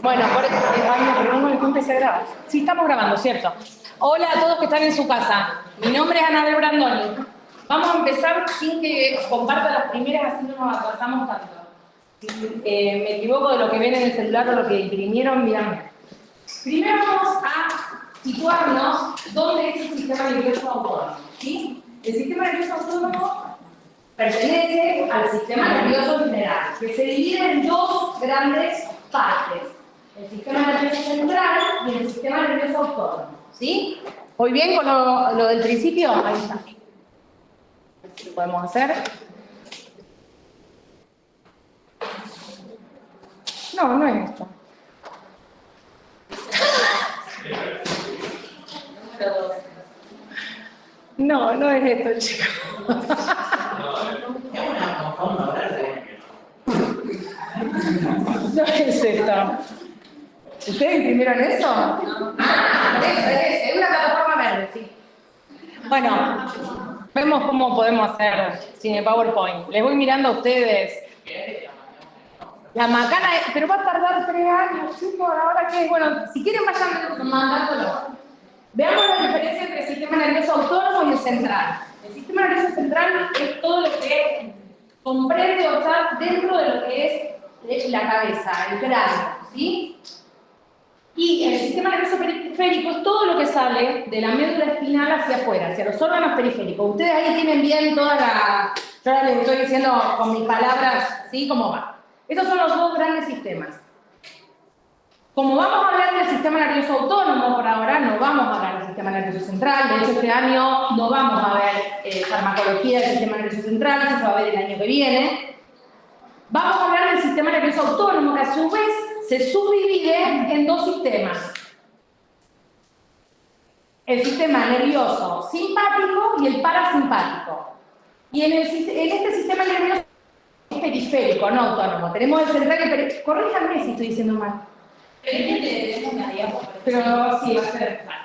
Bueno, ¿cómo empecé a grabar? Sí, estamos grabando, ¿cierto? Hola a todos que están en su casa. Mi nombre es Anabel Brandoni. Vamos a empezar sin que comparta las primeras, así no nos atrasamos tanto. Me equivoco de lo que ven en el celular o lo que imprimieron, díganme. Primero vamos a situarnos dónde es el sistema nervioso autónomo. ¿Sí? El sistema nervioso autónomo pertenece al sistema nervioso general, que se divide en dos grandes partes. El sistema nervioso central y el sistema nervioso autónomo. ¿Sí? ¿Voy bien con lo del principio? Ahí está. A ver si lo podemos hacer. No, no es esto. No, no es esto, chicos. No es esto. ¿Ustedes imprimieron eso? Ah, es una plataforma verde, sí. Bueno, vemos cómo podemos hacer sin el PowerPoint. Les voy mirando a ustedes. La macana, pero va a tardar 3 años, chicos, ahora que, bueno, si quieren vayan mandándolo. Veamos la diferencia entre el sistema nervioso autónomo y el central. El sistema nervioso central es todo lo que comprende o está dentro de lo que es la cabeza, el cráneo, ¿sí? Y el sistema nervioso periférico es todo lo que sale de la médula espinal hacia afuera, hacia los órganos periféricos. Ustedes ahí tienen bien toda la... Yo ahora les estoy diciendo con mis palabras, ¿sí? ¿Cómo va? Estos son los dos grandes sistemas. Como vamos a hablar del sistema nervioso autónomo por ahora, no vamos a hablar del sistema nervioso central. De hecho, este año no vamos a ver farmacología del sistema nervioso central, eso se va a ver el año que viene. Vamos a hablar del sistema nervioso autónomo, que a su vez se subdivide en dos sistemas. El sistema nervioso simpático y el parasimpático. Y en este sistema nervioso periférico, no autónomo. Tenemos el central y el periférico. Corríjanme si estoy diciendo mal. Pero sí, va a ser mal.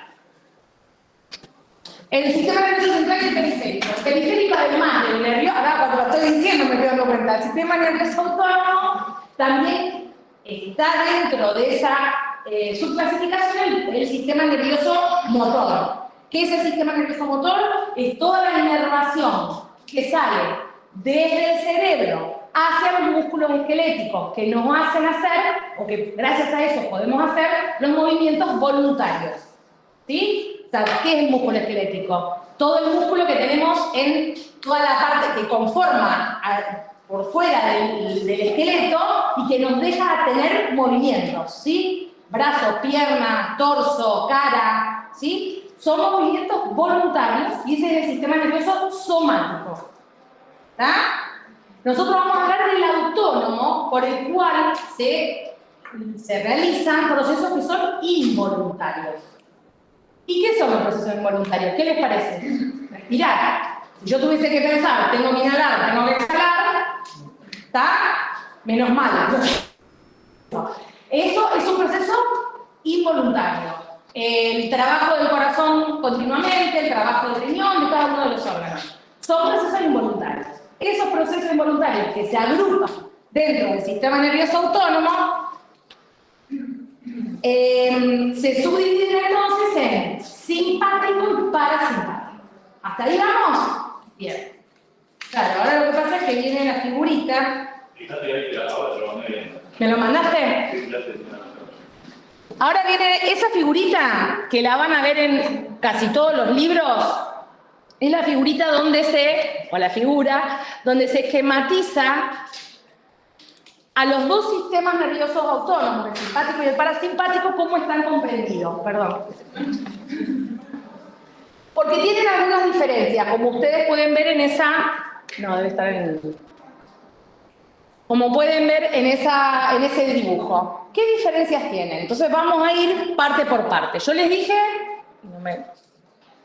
El sistema nervioso central y el periférico. El periférico, además del nervioso, ahora cuando lo estoy diciendo me estoy dando cuenta, el sistema nervioso autónomo también está dentro de esa subclasificación el sistema nervioso motor. ¿Qué es el sistema nervioso motor? Es toda la inervación que sale desde el cerebro hacia los músculos esqueléticos que nos hacen hacer, o que gracias a eso podemos hacer, los movimientos voluntarios. ¿Sí? O sea, ¿qué es el músculo esquelético? Todo el músculo que tenemos en toda la parte que conforma por fuera del esqueleto y que nos deja tener movimientos, ¿sí? Brazos, piernas, torso, cara, ¿sí? Son movimientos voluntarios y ese es el sistema nervioso somático. ¿Está? Nosotros vamos a hablar del autónomo, por el cual se realizan procesos que son involuntarios. ¿Y qué son los procesos involuntarios? ¿Qué les parece? Respirar. Si yo tuviese que pensar, tengo que inhalar, tengo que exhalar, ¿está? Menos mal. Eso es un proceso involuntario. El trabajo del corazón continuamente, el trabajo del riñón, de cada uno de los órganos. Son procesos involuntarios. Esos procesos involuntarios que se agrupan dentro del sistema nervioso autónomo se subdividen entonces en simpático y parasimpático. ¿Hasta ahí vamos? Bien. Claro, ahora lo que pasa es que viene la figurita. ¿Me lo mandaste? Ahora viene esa figurita que la van a ver en casi todos los libros. Es la figurita donde la figura donde se esquematiza a los dos sistemas nerviosos autónomos, el simpático y el parasimpático, cómo están comprendidos. Perdón. Porque tienen algunas diferencias, como ustedes pueden ver en esa... No, debe estar en el... Como pueden ver en ese dibujo. ¿Qué diferencias tienen? Entonces vamos a ir parte por parte. Yo les dije...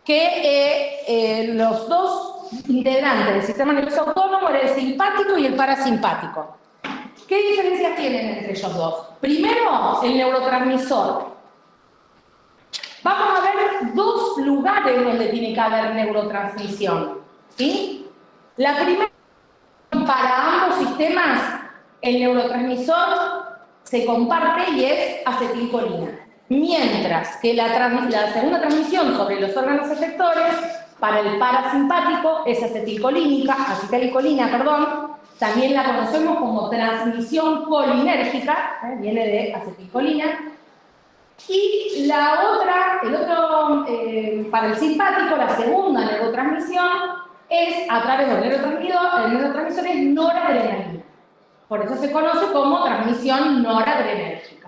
que los dos integrantes del sistema nervioso autónomo eran el simpático y el parasimpático. ¿Qué diferencias tienen entre ellos dos? Primero, el neurotransmisor. Vamos a ver dos lugares donde tiene que haber neurotransmisión. ¿Sí? La primera, para ambos sistemas, el neurotransmisor se comparte y es acetilcolina. Mientras que la segunda transmisión sobre los órganos efectores para el parasimpático es acetilcolina, también la conocemos como transmisión colinérgica, viene de acetilcolina. Y para el simpático, la segunda neurotransmisión es a través del neurotransmisor, el neurotransmisor es noradrenalina. Por eso se conoce como transmisión noradrenérgica.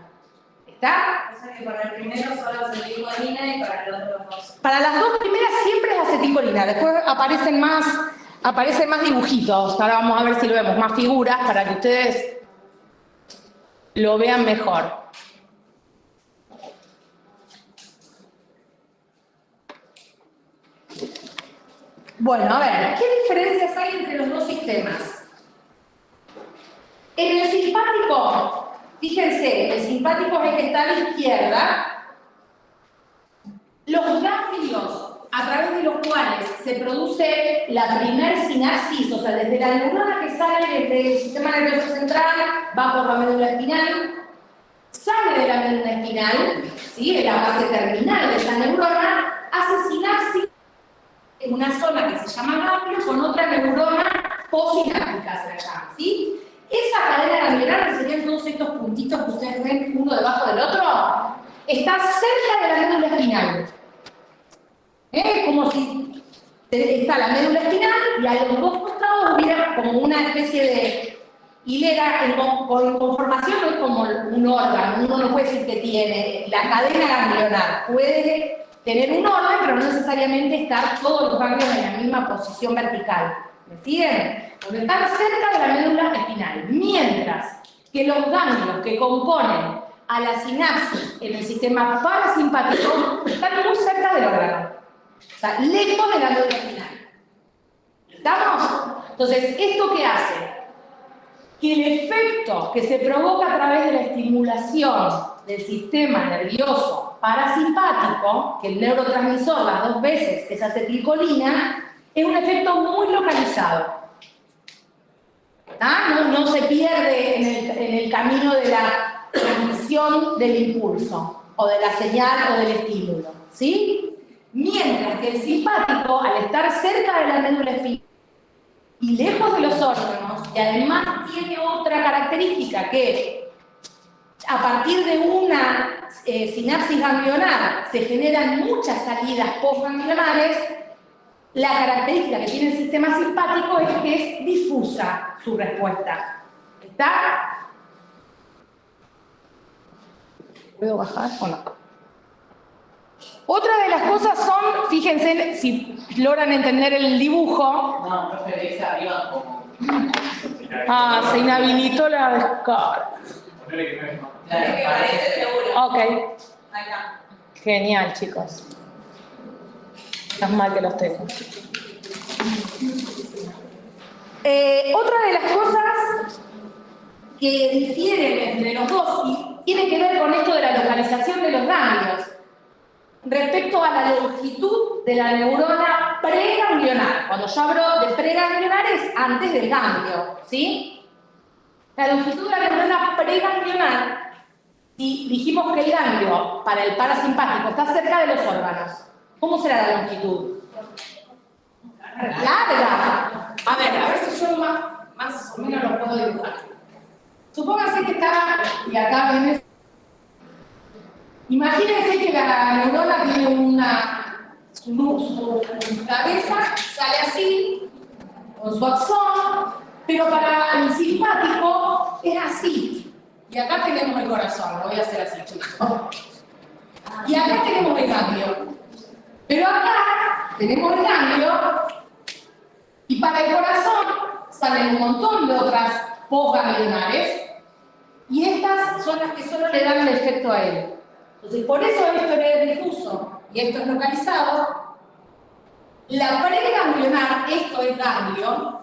¿Está? O sea que para el primero solo acetilcolina y para los otros dos. Para las dos primeras siempre es acetilcolina, después aparecen más dibujitos. Ahora vamos a ver si lo vemos, más figuras para que ustedes lo vean mejor. Bueno, a ver, ¿qué diferencias hay entre los dos sistemas? En el simpático, fíjense, el simpático es el que está a la izquierda. Los ganglios a través de los cuales se produce la primer sinapsis, o sea, desde la neurona que sale desde el sistema nervioso central, va por la médula espinal, sale de la médula espinal, ¿sí?, en la parte terminal de esa neurona, hace sinapsis en una zona que se llama ganglio con otra neurona posináptica, se la llama, ¿sí? Esa cadena ganglionar, que serían todos estos puntitos que ustedes ven uno debajo del otro, está cerca de la médula espinal. Como si está la médula espinal y a los dos costados hubiera como una especie de hilera con conformación, no es como un órgano, uno no puede decir que tiene la cadena ganglionar, puede tener un orden, pero no necesariamente estar todos los ganglios en la misma posición vertical. ¿Me siguen? Porque están cerca de la médula espinal, mientras que los ganglios que componen a la sinapsis en el sistema parasimpático están muy cerca del órgano, o sea, lejos de la médula espinal. ¿Estamos? Entonces, ¿esto qué hace? Que el efecto que se provoca a través de la estimulación del sistema nervioso parasimpático, que el neurotransmisor las dos veces es acetilcolina, es un efecto muy localizado. No se pierde en el camino de la transmisión del impulso, o de la señal o del estímulo, ¿sí? Mientras que el simpático, al estar cerca de la médula espinal y lejos de los órganos, y además tiene otra característica que a partir de una sinapsis ganglionar se generan muchas salidas postganglionares, la característica que tiene el sistema simpático es que es difusa su respuesta. ¿Está? ¿Puedo bajar o no? Otra de las cosas son, fíjense si logran entender el dibujo. No, profe, esa arriba como. Se inhabilitó la descarga. Claro, parece seguro. Ok. Ahí está. Genial, chicos. Es mal que los tengo. Otra de las cosas que difieren entre los dos y tiene que ver con esto de la localización de los ganglios respecto a la longitud de la neurona preganglionar. Cuando yo hablo de preganglionar es antes del ganglio, ¿sí? La longitud de la neurona preganglionar, si dijimos que el ganglio para el parasimpático está cerca de los órganos, ¿cómo será la longitud? Larga. A ver si yo más o menos lo puedo dibujar. Supóngase que está, y acá viene. Imagínense que la neurona tiene su cabeza, sale así, con su axón, pero para el simpático es así. Y acá tenemos el corazón, lo voy a hacer así, chicos. Y acá tenemos el ganglio. Pero acá tenemos el ganglio, y para el corazón salen un montón de otras postganglionares, y estas son las que solo le dan el efecto a él. Entonces, por eso esto es difuso y esto es localizado. La preganglionar, esto es ganglio,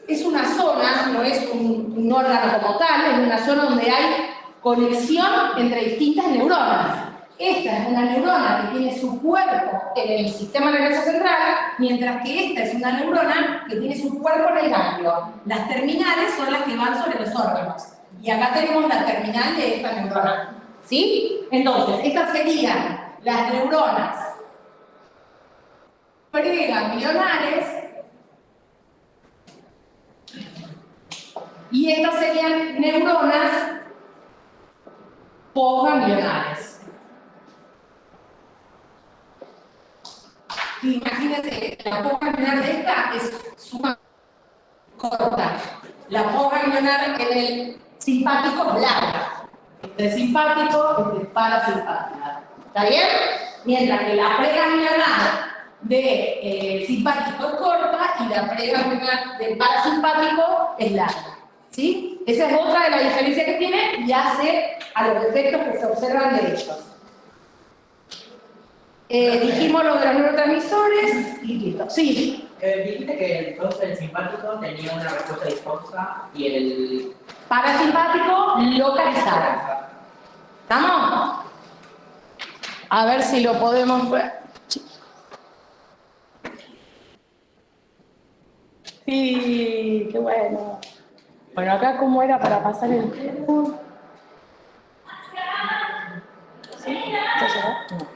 es una zona, no es un órgano como tal, es una zona donde hay conexión entre distintas neuronas. Esta es una neurona que tiene su cuerpo en el sistema nervioso central, mientras que esta es una neurona que tiene su cuerpo en el ganglio. Las terminales son las que van sobre los órganos. Y acá tenemos la terminal de esta neurona. ¿Sí? Entonces, estas serían las neuronas preganglionares y estas serían neuronas postganglionares. Imagínense, la postganglionar de esta es sumamente corta. La postganglionar en el simpático es larga. Este es simpático, este es parasimpático. ¿Está bien? Mientras que la preganglionar de simpático es corta y la preganglionar del parasimpático es larga. ¿Sí? Esa es otra de las diferencias que tiene y hace a los efectos que se observan de ellos. Dijimos lo de los neurotransmisores y listo. Sí. Dijiste que entonces el simpático tenía una respuesta difusa y el Parasimpático localizada. ¿Estamos? A ver si lo podemos ver. Sí, qué bueno. Bueno, acá cómo era para pasar el tiempo. ¿Sí? ¿Ya llegó?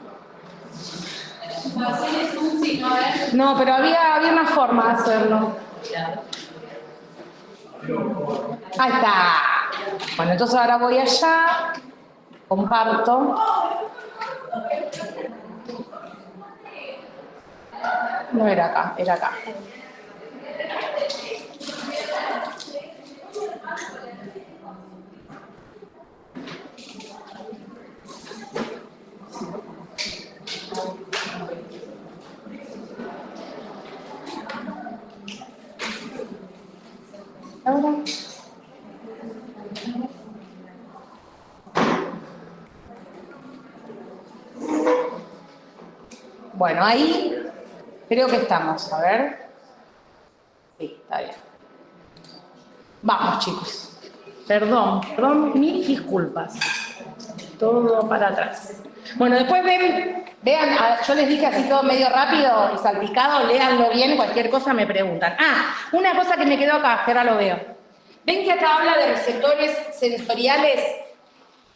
No, pero había una forma de hacerlo. Ahí está. Bueno, entonces ahora voy allá, comparto. No era acá, era acá. Ahora. Bueno, ahí creo que estamos. A ver. Sí, está bien. Vamos, chicos. Perdón, mil disculpas. Todo para atrás. Bueno, después vean, yo les dije así todo medio rápido y salpicado, léanlo bien, cualquier cosa me preguntan. Ah, una cosa que me quedó acá, que ahora lo veo. ¿Ven que acá habla de receptores sensoriales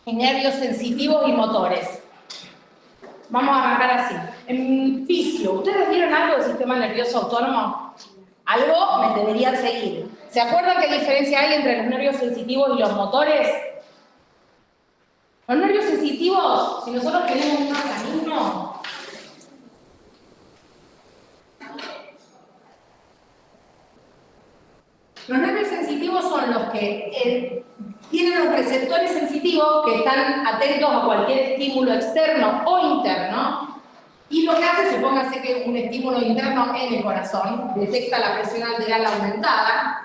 y nervios sensitivos y motores? Vamos a arrancar así. En fisio, ¿ustedes vieron algo del sistema nervioso autónomo? Algo me deberían seguir. ¿Se acuerdan qué diferencia hay entre los nervios sensitivos y los motores? Los nervios sensitivos, si nosotros tenemos un organismo, los nervios sensitivos son los que tienen los receptores sensitivos que están atentos a cualquier estímulo externo o interno. Y lo que hace, supóngase que un estímulo interno en el corazón detecta la presión arterial aumentada.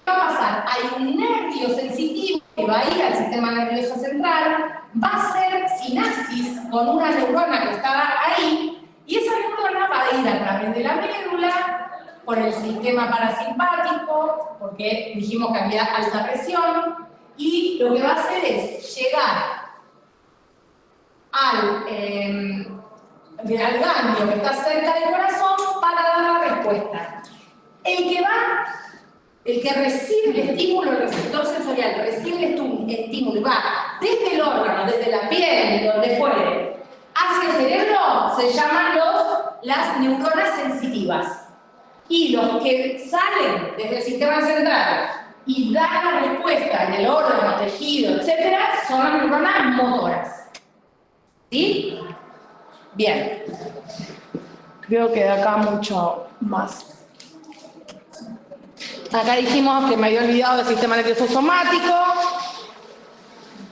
¿Qué va a pasar? Hay un nervio sensitivo que va a ir al sistema nervioso central, va a hacer sinapsis con una neurona que estaba ahí, y esa neurona va a ir a través de la médula, por el sistema parasimpático, porque dijimos que había alta presión, y lo que va a hacer es llegar al ganglio que está cerca del corazón para dar la respuesta. El que recibe el estímulo, el receptor sensorial, recibe el estímulo y va desde el órgano, desde la piel, donde fuere, hacia el cerebro, se llaman las neuronas sensitivas. Y los que salen desde el sistema central y dan la respuesta en el órgano, tejido, etc., son las neuronas motoras. ¿Sí? Bien. Creo que de acá mucho más. Acá dijimos que me había olvidado del sistema nervioso somático.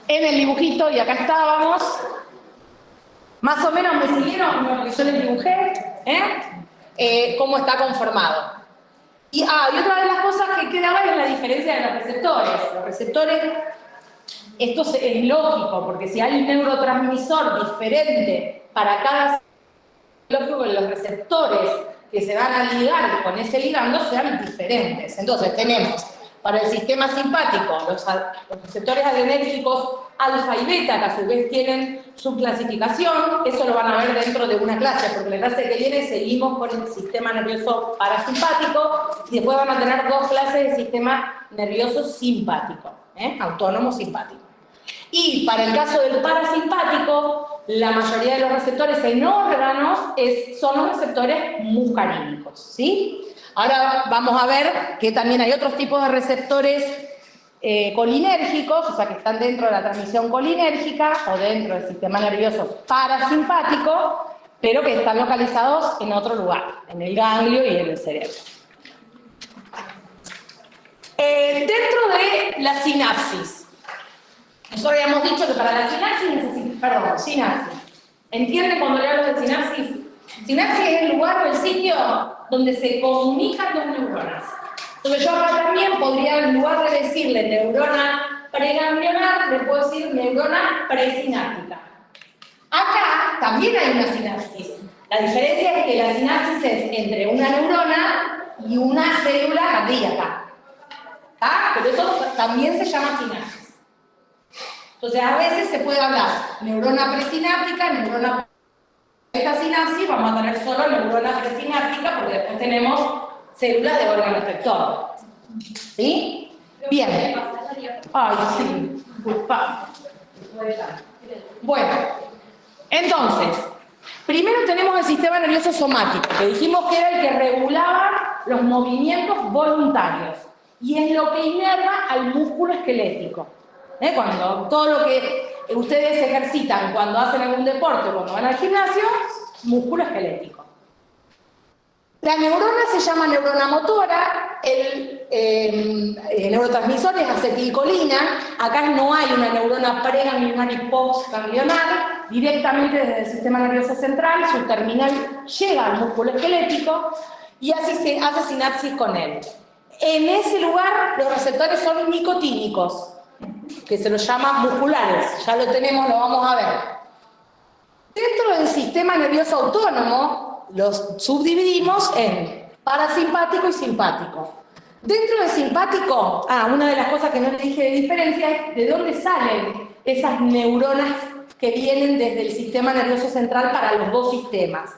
En el dibujito, y acá estábamos. Más o menos me siguieron lo que yo les dibujé, cómo está conformado. Y otra de las cosas que quedaba es la diferencia de los receptores. Los receptores, esto es lógico, porque si hay un neurotransmisor diferente para cada lógico que los receptores que se van a ligar con ese ligando sean diferentes. Entonces tenemos para el sistema simpático los receptores adrenérgicos alfa y beta, que a su vez tienen su clasificación. Eso lo van a ver dentro de una clase, porque la clase que viene seguimos con el sistema nervioso parasimpático y después van a tener dos clases de sistema nervioso simpático. autónomo simpático. Y para el caso del parasimpático, la mayoría de los receptores en órganos son los receptores muscarínicos, ¿sí? Ahora vamos a ver que también hay otros tipos de receptores colinérgicos, o sea, que están dentro de la transmisión colinérgica o dentro del sistema nervioso parasimpático, pero que están localizados en otro lugar, en el ganglio y en el cerebro. Dentro de la sinapsis, nosotros habíamos dicho que para la sinapsis, ¿entienden cuando le hablo de sinapsis? Sinapsis es el lugar o el sitio donde se comunican dos neuronas. Entonces yo acá también podría, en lugar de decirle neurona preganglionar, le puedo decir neurona presináptica. Acá también hay una sinapsis. La diferencia es que la sinapsis es entre una neurona y una célula cardíaca. Pero eso también se llama sinapsis. Entonces a veces se puede hablar neurona presináptica, neurona. Esta sinapsis vamos a tener solo neurona presináptica porque después tenemos células de órgano efector. ¿Sí? Bien. Ay, sí. Disculpa. Bueno, entonces, primero tenemos el sistema nervioso somático, que dijimos que era el que regulaba los movimientos voluntarios y es lo que inerva al músculo esquelético. Cuando todo lo que ustedes ejercitan cuando hacen algún deporte, cuando van al gimnasio, músculo esquelético. La neurona se llama neurona motora, el neurotransmisor es acetilcolina, acá no hay una neurona preganglionar y postganglionar, directamente desde el sistema nervioso central, su terminal llega al músculo esquelético y así se hace sinapsis con él. En ese lugar los receptores son nicotínicos, que se los llama musculares, ya lo tenemos, lo vamos a ver. Dentro del sistema nervioso autónomo, los subdividimos en parasimpático y simpático. Dentro del simpático, una de las cosas que no le dije de diferencia es de dónde salen esas neuronas que vienen desde el sistema nervioso central para los dos sistemas.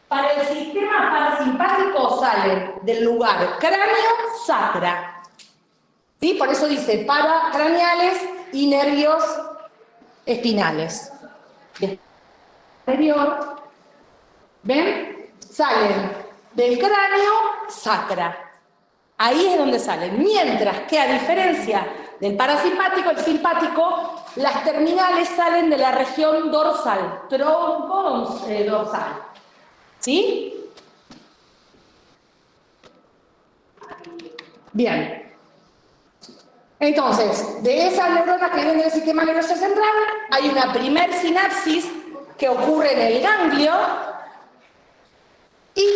Para el sistema parasimpático salen del lugar cráneo-sacra. ¿Sí? Por eso dice paracraneales y nervios espinales. Anterior, ¿ven? Salen del cráneo sacra. Ahí es donde salen. Mientras que a diferencia del parasimpático, el simpático, las terminales salen de la región dorsal, tronco dorsal. ¿Sí? Bien. Entonces, de esas neuronas que vienen del sistema nervioso central, hay una primer sinapsis que ocurre en el ganglio y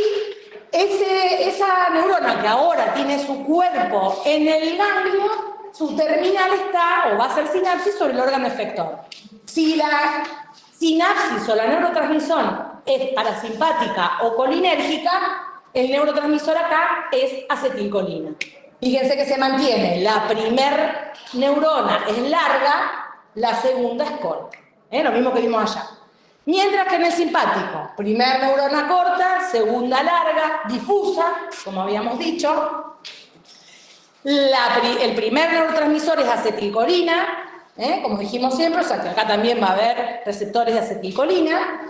esa neurona que ahora tiene su cuerpo en el ganglio, su terminal está, o va a ser sinapsis, sobre el órgano efector. Si la sinapsis o la neurotransmisión es parasimpática o colinérgica, el neurotransmisor acá es acetilcolina. Fíjense que se mantiene, la primer neurona es larga, la segunda es corta. Lo mismo que vimos allá. Mientras que en el simpático, primer neurona corta, segunda larga, difusa, como habíamos dicho. El primer neurotransmisor es acetilcolina, como dijimos siempre, o sea que acá también va a haber receptores de acetilcolina.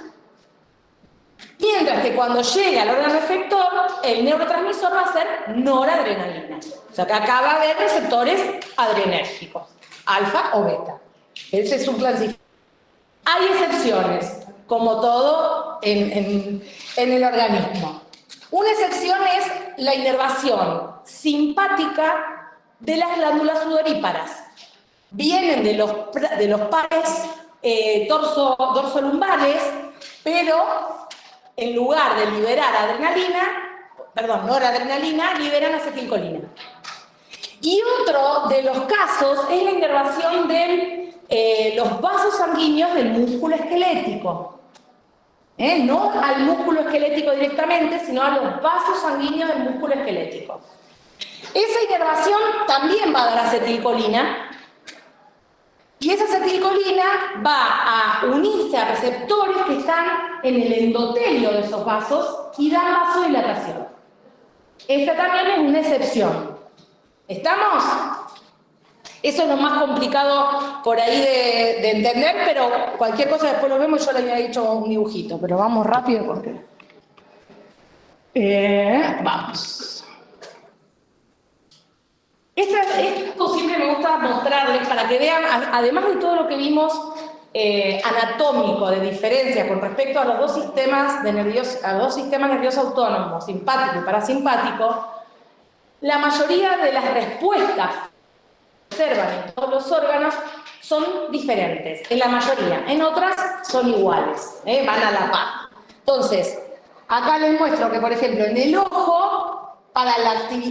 Mientras que cuando llegue al órgano efector, el neurotransmisor va a ser noradrenalina. O sea que acá va a haber receptores adrenérgicos, alfa o beta. Ese es un clasificador. Hay excepciones, como todo en el organismo. Una excepción es la inervación simpática de las glándulas sudoríparas. Vienen de los pares dorsolumbares, pero en lugar de liberar noradrenalina, liberan acetilcolina. Y otro de los casos es la inervación de los vasos sanguíneos del músculo esquelético. No al músculo esquelético directamente, sino a los vasos sanguíneos del músculo esquelético. Esa inervación también va a dar acetilcolina, y esa acetilcolina va a unirse a receptores que están en el endotelio de esos vasos y dan vasodilatación. Esta también es una excepción. ¿Estamos? Eso es lo más complicado por ahí de entender, pero cualquier cosa después lo vemos. Yo le había hecho un dibujito, pero vamos rápido porque... vamos. Esto siempre me gusta mostrarles para que vean, además de todo lo que vimos anatómico de diferencia con respecto a los dos sistemas nerviosos autónomos, simpático y parasimpático, la mayoría de las respuestas que se observan en todos los órganos son diferentes, en la mayoría, en otras son iguales, van a la par. Entonces, acá les muestro que, por ejemplo, en el ojo,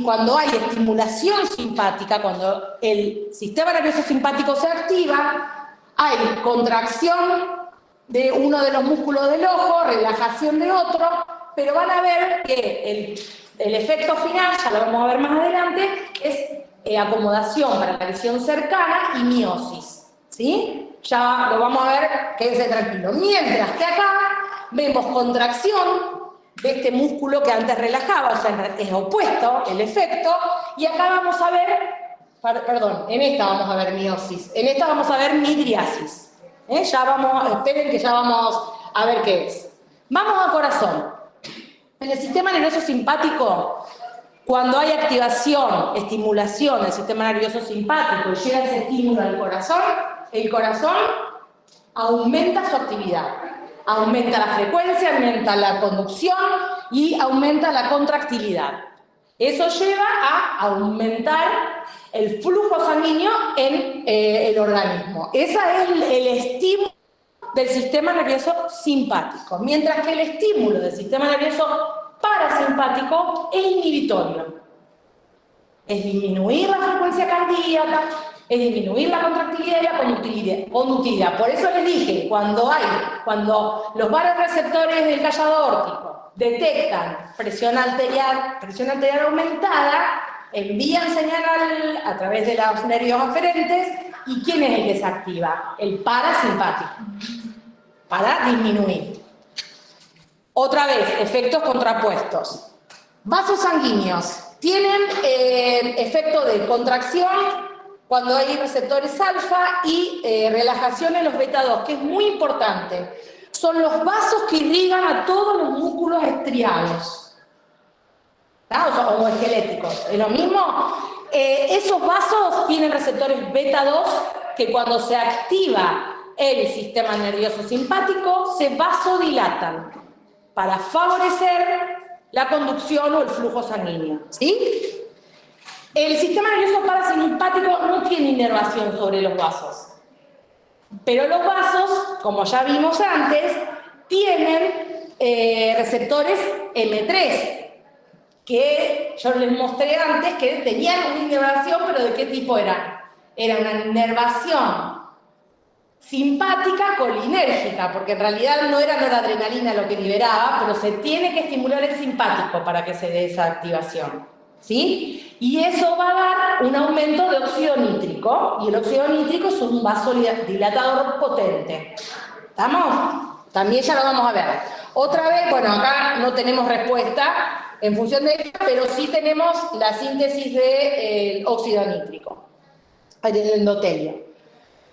cuando hay estimulación simpática, cuando el sistema nervioso simpático se activa, hay contracción de uno de los músculos del ojo, relajación de otro, pero van a ver que el efecto final, ya lo vamos a ver más adelante, es acomodación para la visión cercana y miosis, ¿sí? Ya lo vamos a ver, quédense tranquilos. Mientras que acá vemos contracción de este músculo que antes relajaba, o sea, es opuesto el efecto, y acá vamos a ver, perdón, en esta vamos a ver miosis, en esta vamos a ver midriasis. Esperen que ya vamos a ver qué es. Vamos al corazón. En el sistema nervioso simpático, cuando hay activación, estimulación del sistema nervioso simpático y llega ese estímulo al corazón, el corazón aumenta su actividad. Aumenta la frecuencia, aumenta la conducción y aumenta la contractilidad. Eso lleva a aumentar el flujo sanguíneo en el organismo. Ese es el estímulo del sistema nervioso simpático, mientras que el estímulo del sistema nervioso parasimpático es inhibitorio. Es disminuir la frecuencia cardíaca, es disminuir la contractilidad y la conductividad. Por eso les dije, cuando los vasoreceptores del callado aórtico detectan presión arterial aumentada, envían señal a través de los nervios aferentes, ¿y quién es el que se activa? El parasimpático, para disminuir. Otra vez, efectos contrapuestos. Vasos sanguíneos tienen efecto de contracción cuando hay receptores alfa y relajación en los beta 2, que es muy importante. Son los vasos que irrigan a todos los músculos estriados, o esqueléticos. ¿Es lo mismo? Esos vasos tienen receptores beta 2 que cuando se activa el sistema nervioso simpático se vasodilatan para favorecer la conducción o el flujo sanguíneo, ¿sí? El sistema nervioso parasimpático no tiene inervación sobre los vasos, pero los vasos, como ya vimos antes, tienen receptores M3, que yo les mostré antes que tenían una inervación, pero ¿de qué tipo era? Era una inervación simpática colinérgica, porque en realidad no era noradrenalina lo que liberaba, pero se tiene que estimular el simpático para que se dé esa activación, ¿sí? Y eso va a dar un aumento de óxido nítrico, y el óxido nítrico es un vasodilatador potente. ¿Estamos? También ya lo vamos a ver. Otra vez, bueno, acá no tenemos respuesta en función de esto, pero sí tenemos la síntesis del óxido nítrico, del endotelio.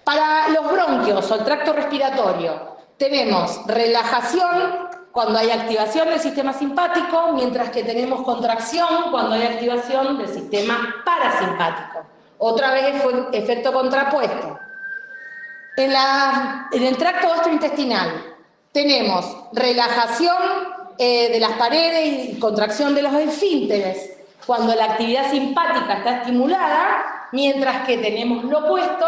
Para los bronquios o el tracto respiratorio, tenemos relajación cuando hay activación del sistema simpático, mientras que tenemos contracción cuando hay activación del sistema parasimpático. Otra vez fue efecto contrapuesto. En el tracto gastrointestinal tenemos relajación de las paredes y contracción de los esfínteres cuando la actividad simpática está estimulada, mientras que tenemos lo opuesto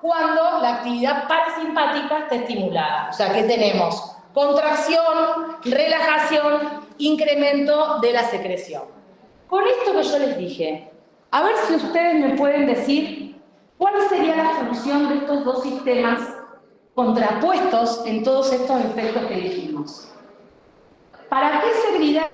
cuando la actividad parasimpática está estimulada. O sea que tenemos contracción, relajación, incremento de la secreción. Con esto que yo les dije, a ver si ustedes me pueden decir cuál sería la función de estos dos sistemas contrapuestos en todos estos efectos que dijimos. ¿Para qué serviría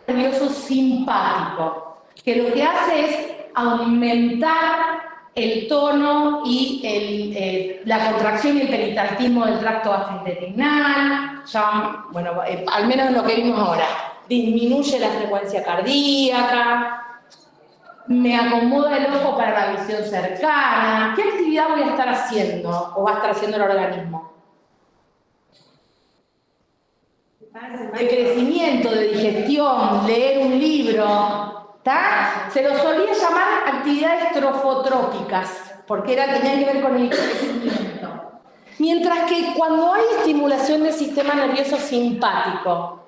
el nervioso simpático? Que lo que hace es aumentar el tono y la contracción y el peritactismo del tracto gastrointestinal, ya, bueno, al menos en lo que vimos ahora, disminuye la frecuencia cardíaca, me acomoda el ojo para la visión cercana. ¿Qué actividad voy a estar haciendo o va a estar haciendo el organismo? De crecimiento, de digestión, leer un libro, ¿tá? Se lo solía llamar actividades trofotrópicas, porque tenían que ver con el crecimiento. Mientras que cuando hay estimulación del sistema nervioso simpático,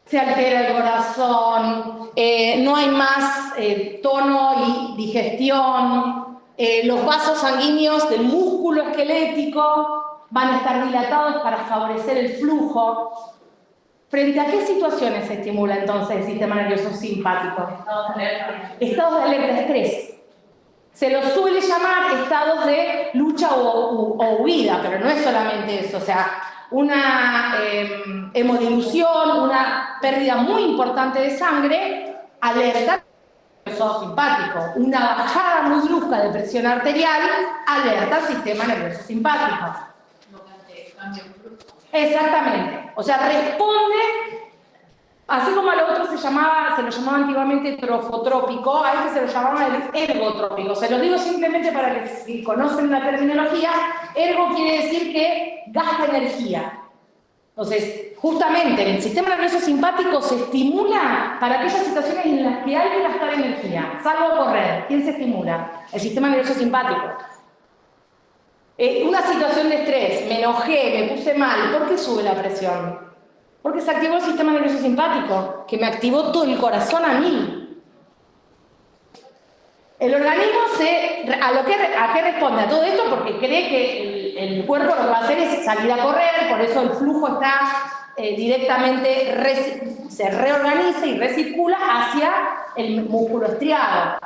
se altera el corazón, no hay más tono y digestión, los vasos sanguíneos del músculo esquelético van a estar dilatados para favorecer el flujo. ¿Frente a qué situaciones se estimula entonces el sistema nervioso simpático? Estados de alerta. Estados de alerta estrés. Se los suele llamar estados de lucha o huida, pero no es solamente eso, o sea, una hemodilución, una pérdida muy importante de sangre, alerta al nervioso simpático. Una bajada muy brusca de presión arterial, alerta al sistema nervioso simpático. Exactamente. O sea, responde, así como a lo otro se lo llamaba antiguamente trofotrópico, a este se lo llamaba el ergotrópico. Se lo digo simplemente para que si conocen la terminología, ergo quiere decir que gasta energía. Entonces, justamente el sistema nervioso simpático se estimula para aquellas situaciones en las que hay que gastar energía. Salgo a correr. ¿Quién se estimula? El sistema nervioso simpático. Una situación de estrés, me enojé, me puse mal, ¿por qué sube la presión? Porque se activó el sistema nervioso simpático, que me activó todo el corazón a 1000. El organismo ¿a qué responde? A todo esto porque cree que el cuerpo lo que va a hacer es salir a correr, por eso el flujo está directamente, se reorganiza y recircula hacia el músculo estriado.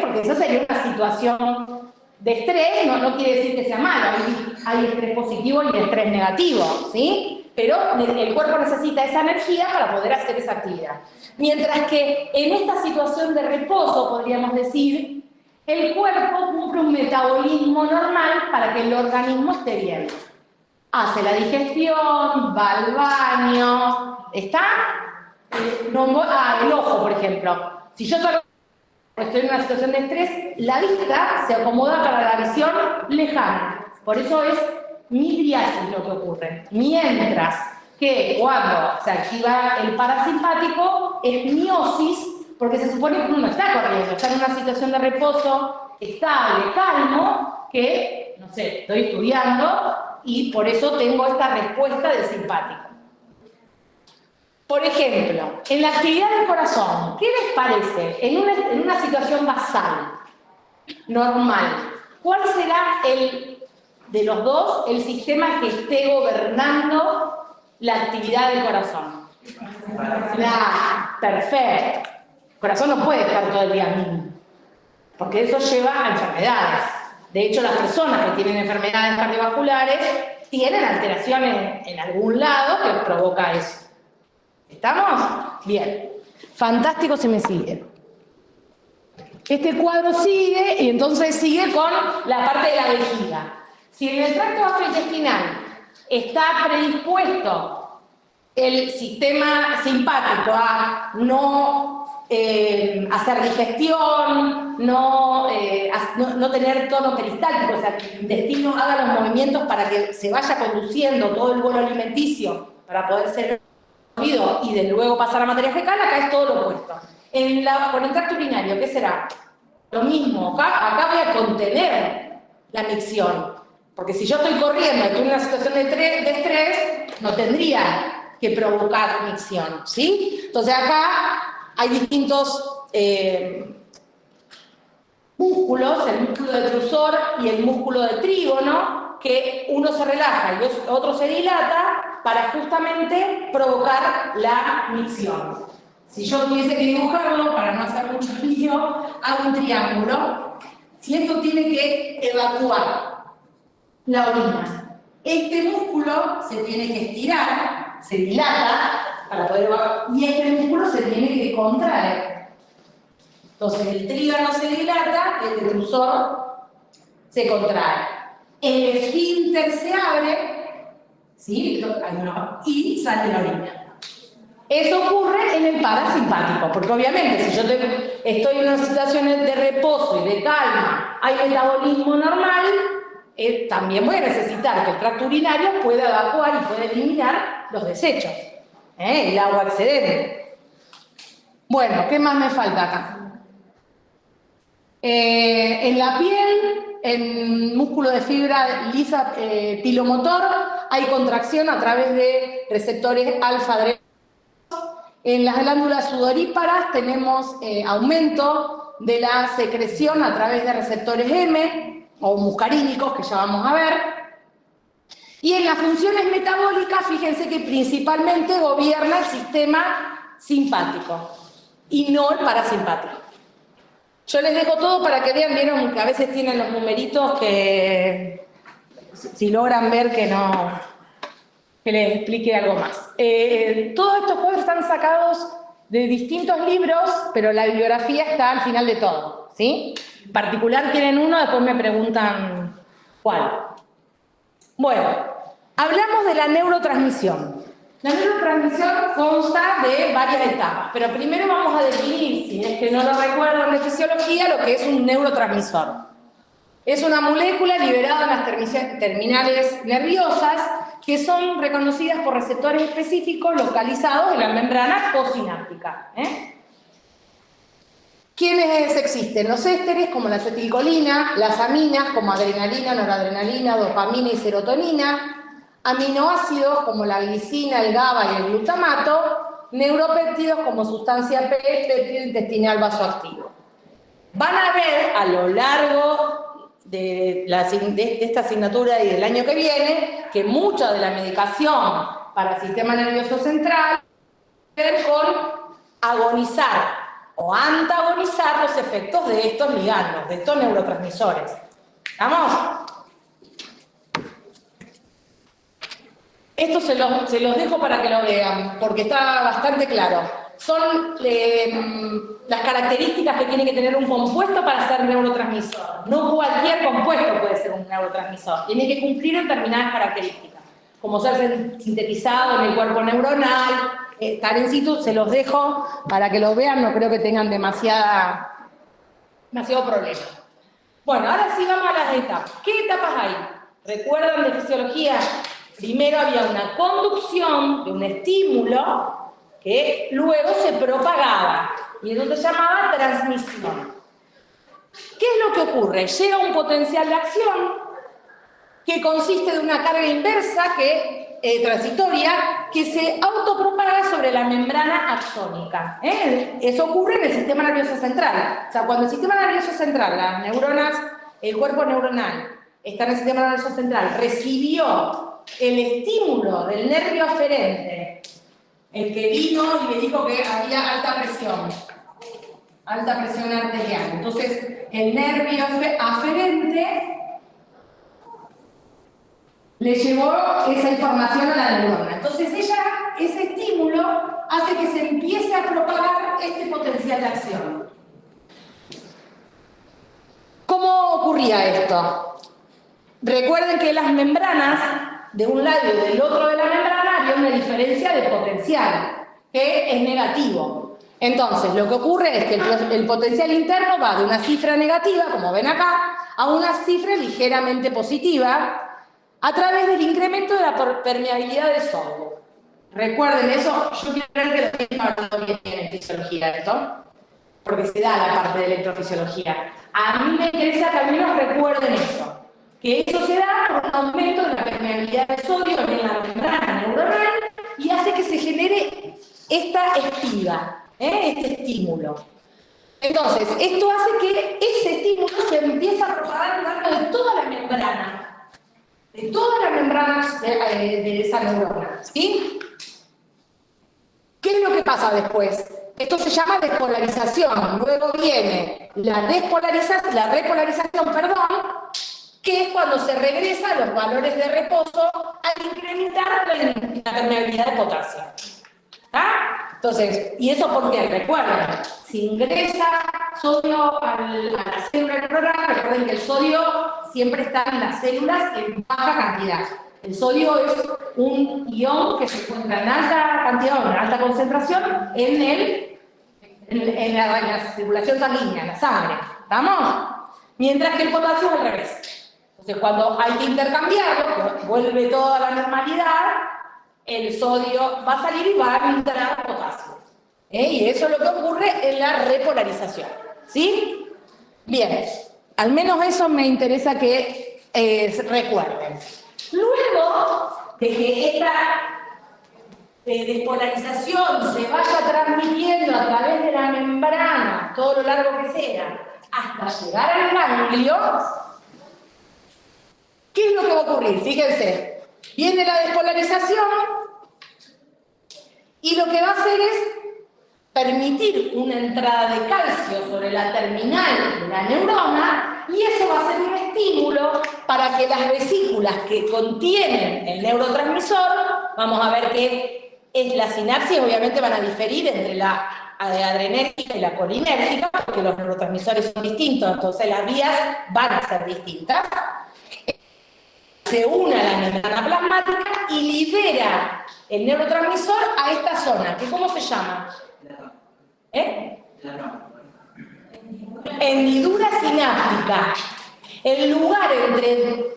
Porque esa sería una situación de estrés, no quiere decir que sea malo, hay estrés positivo y estrés negativo, ¿sí? Pero el cuerpo necesita esa energía para poder hacer esa actividad. Mientras que en esta situación de reposo, podríamos decir, el cuerpo cumple un metabolismo normal para que el organismo esté bien. Hace la digestión, va al baño, ¿está? El ojo, por ejemplo. Si yo estoy en una situación de estrés, la vista se acomoda para la visión lejana. Por eso es midriasis lo que ocurre. Mientras que cuando se activa el parasimpático es miosis, porque se supone que uno no está corriendo, está en una situación de reposo estable, calmo, que, no sé, estoy estudiando y por eso tengo esta respuesta del simpático. Por ejemplo, en la actividad del corazón, ¿qué les parece? En una situación basal, normal, ¿cuál será de los dos el sistema que esté gobernando la actividad del corazón? Perfecto. El corazón no puede estar todo el día mismo, porque eso lleva a enfermedades. De hecho, las personas que tienen enfermedades cardiovasculares tienen alteraciones en algún lado que provoca eso. ¿Estamos? Bien. Fantástico, se me sigue. Este cuadro sigue y entonces sigue con la parte de la vejiga. Si en el tracto gastrointestinal está predispuesto el sistema simpático a no hacer digestión, no tener tono peristáltico, o sea, que el intestino haga los movimientos para que se vaya conduciendo todo el bolo alimenticio para poder ser y de luego pasar a materia fecal, acá es todo lo opuesto. Con el tracto urinario, ¿qué será? Lo mismo, acá voy a contener la micción, porque si yo estoy corriendo, estoy en una situación de estrés, no tendría que provocar micción, ¿sí? Entonces acá hay distintos músculos, el músculo detrusor y el músculo de trígono, que uno se relaja y otro se dilata para justamente provocar la micción. Si yo tuviese que dibujarlo, para no hacer mucho lío, hago un triángulo. Si esto tiene que evacuar la orina, este músculo se tiene que estirar, se dilata para poder evacuar, y este músculo se tiene que contraer. Entonces el trígono se dilata, el detrusor se contrae. El esfínter se abre, ¿sí? Y sale la orina. Eso ocurre en el parasimpático, porque obviamente si yo estoy en una situación de reposo y de calma, hay metabolismo normal, también voy a necesitar que el tracto urinario pueda evacuar y pueda eliminar los desechos, el agua excedente. Bueno, ¿qué más me falta acá? En la piel, en músculo de fibra lisa pilomotor, hay contracción a través de receptores alfa-adrenales. En las glándulas sudoríparas tenemos aumento de la secreción a través de receptores M o muscarínicos, que ya vamos a ver. Y en las funciones metabólicas, fíjense que principalmente gobierna el sistema simpático y no el parasimpático. Yo les dejo todo para que vean, vieron que a veces tienen los numeritos que si logran ver que les explique algo más. Todos estos cuadros están sacados de distintos libros, pero la bibliografía está al final de todo, ¿sí? En particular quieren uno, después me preguntan cuál. Bueno, hablamos de la neurotransmisión. La neurotransmisión consta de varias etapas, pero primero vamos a definir, si es que no lo recuerdan de fisiología, lo que es un neurotransmisor. Es una molécula liberada en las terminales nerviosas que son reconocidas por receptores específicos localizados en la membrana postsináptica. ¿Quiénes existen? Los ésteres, como la acetilcolina, las aminas, como adrenalina, noradrenalina, dopamina y serotonina, aminoácidos, como la glicina, el GABA y el glutamato, neuropéptidos, como sustancia P, péptido intestinal vasoactivo. Van a ver a lo largo de esta asignatura y del año que viene que mucha de la medicación para el sistema nervioso central tiene que ver con agonizar o antagonizar los efectos de estos ligandos, de estos neurotransmisores. ¿Estamos? Esto se los dejo para que lo vean, porque está bastante claro. Son las características que tiene que tener un compuesto para ser neurotransmisor. No cualquier compuesto puede ser un neurotransmisor. Tiene que cumplir determinadas características, como ser sintetizado en el cuerpo neuronal, estar in situ. Se los dejo para que lo vean, no creo que tengan demasiado problema. Bueno, ahora sí vamos a las etapas. ¿Qué etapas hay? ¿Recuerdan de fisiología? Primero había una conducción de un estímulo que luego se propagaba y eso se llamaba transmisión. ¿Qué es lo que ocurre? Llega un potencial de acción que consiste de una carga inversa transitoria que se autopropaga sobre la membrana axónica. Eso ocurre en el sistema nervioso central. O sea, cuando el sistema nervioso central, las neuronas, el cuerpo neuronal está en el sistema nervioso central, recibió el estímulo del nervio aferente, el que vino y le dijo que había alta presión arterial. Entonces, el nervio aferente le llevó esa información a la neurona. Entonces, ese estímulo hace que se empiece a propagar este potencial de acción. ¿Cómo ocurría esto? Recuerden que las membranas, de un lado y del otro de la membrana, había una diferencia de potencial, que es negativo. Entonces, lo que ocurre es que el potencial interno va de una cifra negativa, como ven acá, a una cifra ligeramente positiva, a través del incremento de la permeabilidad del sodio. Recuerden eso, yo quiero creer que lo estoy hablando bien en fisiología, ¿esto? Porque se da la parte de electrofisiología. A mí me interesa que al menos recuerden eso. Que eso se da por un aumento de la permeabilidad del sodio en la membrana neuronal y hace que se genere esta espiga, este estímulo. Entonces, esto hace que ese estímulo se empiece a propagar a lo largo de toda la membrana, de esa neurona, ¿sí? ¿Qué es lo que pasa después? Esto se llama despolarización. Luego viene la repolarización, que es cuando se regresa a los valores de reposo al incrementar la permeabilidad de potasio. ¿Ah? Entonces, ¿y eso por qué? Recuerden, si ingresa sodio a la célula neuronal, recuerden que el sodio siempre está en las células en baja cantidad. El sodio es un ion que se encuentra en alta cantidad o en alta concentración en la circulación sanguínea, en la sangre. ¿Estamos? Mientras que el potasio es al revés. Entonces, cuando hay que intercambiarlo, vuelve toda la normalidad, el sodio va a salir y va a entrar al potasio. Y eso es lo que ocurre en la repolarización. ¿Sí? Bien, al menos eso me interesa que recuerden. Luego de que esta despolarización se vaya transmitiendo a través de la membrana, todo lo largo que sea, hasta llegar al ganglio, ¿qué es lo que va a ocurrir? Fíjense, viene la despolarización y lo que va a hacer es permitir una entrada de calcio sobre la terminal de la neurona y eso va a ser un estímulo para que las vesículas que contienen el neurotransmisor, vamos a ver que las sinapsis obviamente van a diferir entre la adrenérgica y la colinérgica, porque los neurotransmisores son distintos, entonces las vías van a ser distintas. Se une a la membrana plasmática y libera el neurotransmisor a esta zona, que ¿cómo se llama? Hendidura sináptica. El lugar entre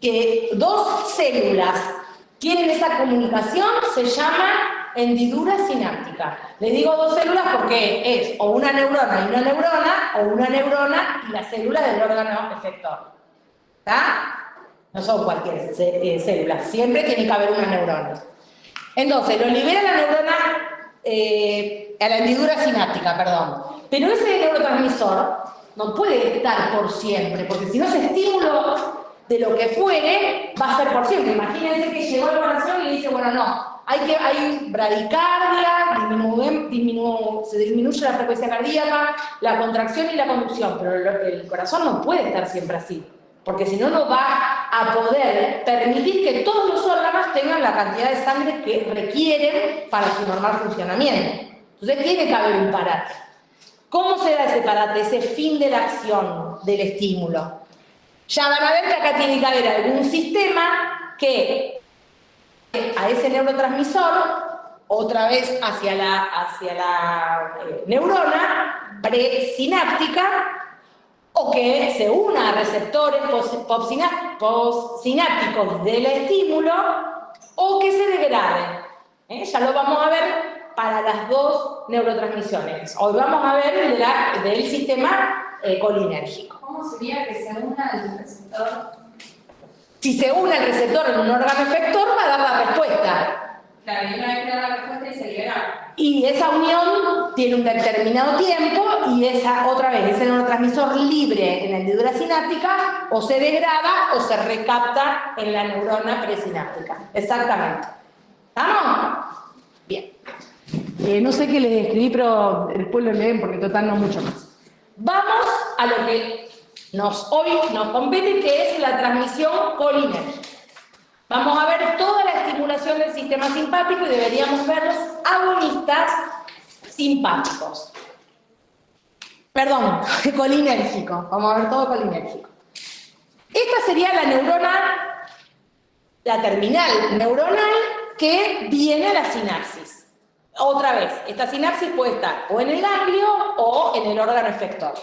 que dos células tienen esa comunicación se llama hendidura sináptica. Le digo dos células porque es o una neurona y una neurona, o una neurona y la célula del órgano efector. ¿Está? No son cualquier célula, siempre tiene que haber una neurona. Entonces, lo libera la neurona, a la hendidura sináptica, perdón. Pero ese neurotransmisor no puede estar por siempre, porque si no ese estímulo de lo que fuere va a ser por siempre. Imagínense que llegó el corazón y le dice, bueno, no, hay bradicardia, se disminuye la frecuencia cardíaca, la contracción y la conducción, pero el corazón no puede estar siempre así, porque si no, no va a poder permitir que todos los órganos tengan la cantidad de sangre que requieren para su normal funcionamiento. Entonces tiene que haber un parate. ¿Cómo se da ese parate, ese fin de la acción del estímulo? Ya van a ver que acá tiene que haber algún sistema que a ese neurotransmisor, otra vez hacia la neurona presináptica, o que se una a receptores postsinápticos del estímulo, o que se degrade. Ya lo vamos a ver para las dos neurotransmisiones. Hoy vamos a ver del sistema colinérgico. ¿Cómo sería que se una el receptor? Si se une el receptor en un órgano efector, va a dar la respuesta. Claro, y una vez que da la respuesta y se libera. Y esa unión tiene un determinado tiempo y ese neurotransmisor libre en la hendidura sináptica o se degrada o se recapta en la neurona presináptica. Exactamente. ¿Estamos? Bien. No sé qué les escribí, pero después lo leen porque total no mucho más. Vamos a lo que hoy nos compete, que es la transmisión colinérgica. Vamos a ver toda la estimulación del sistema simpático y deberíamos ver los agonistas simpáticos. Perdón, colinérgico. Vamos a ver todo colinérgico. Esta sería la neurona, la terminal neuronal que viene a la sinapsis. Otra vez, esta sinapsis puede estar o en el ganglio o en el órgano efector.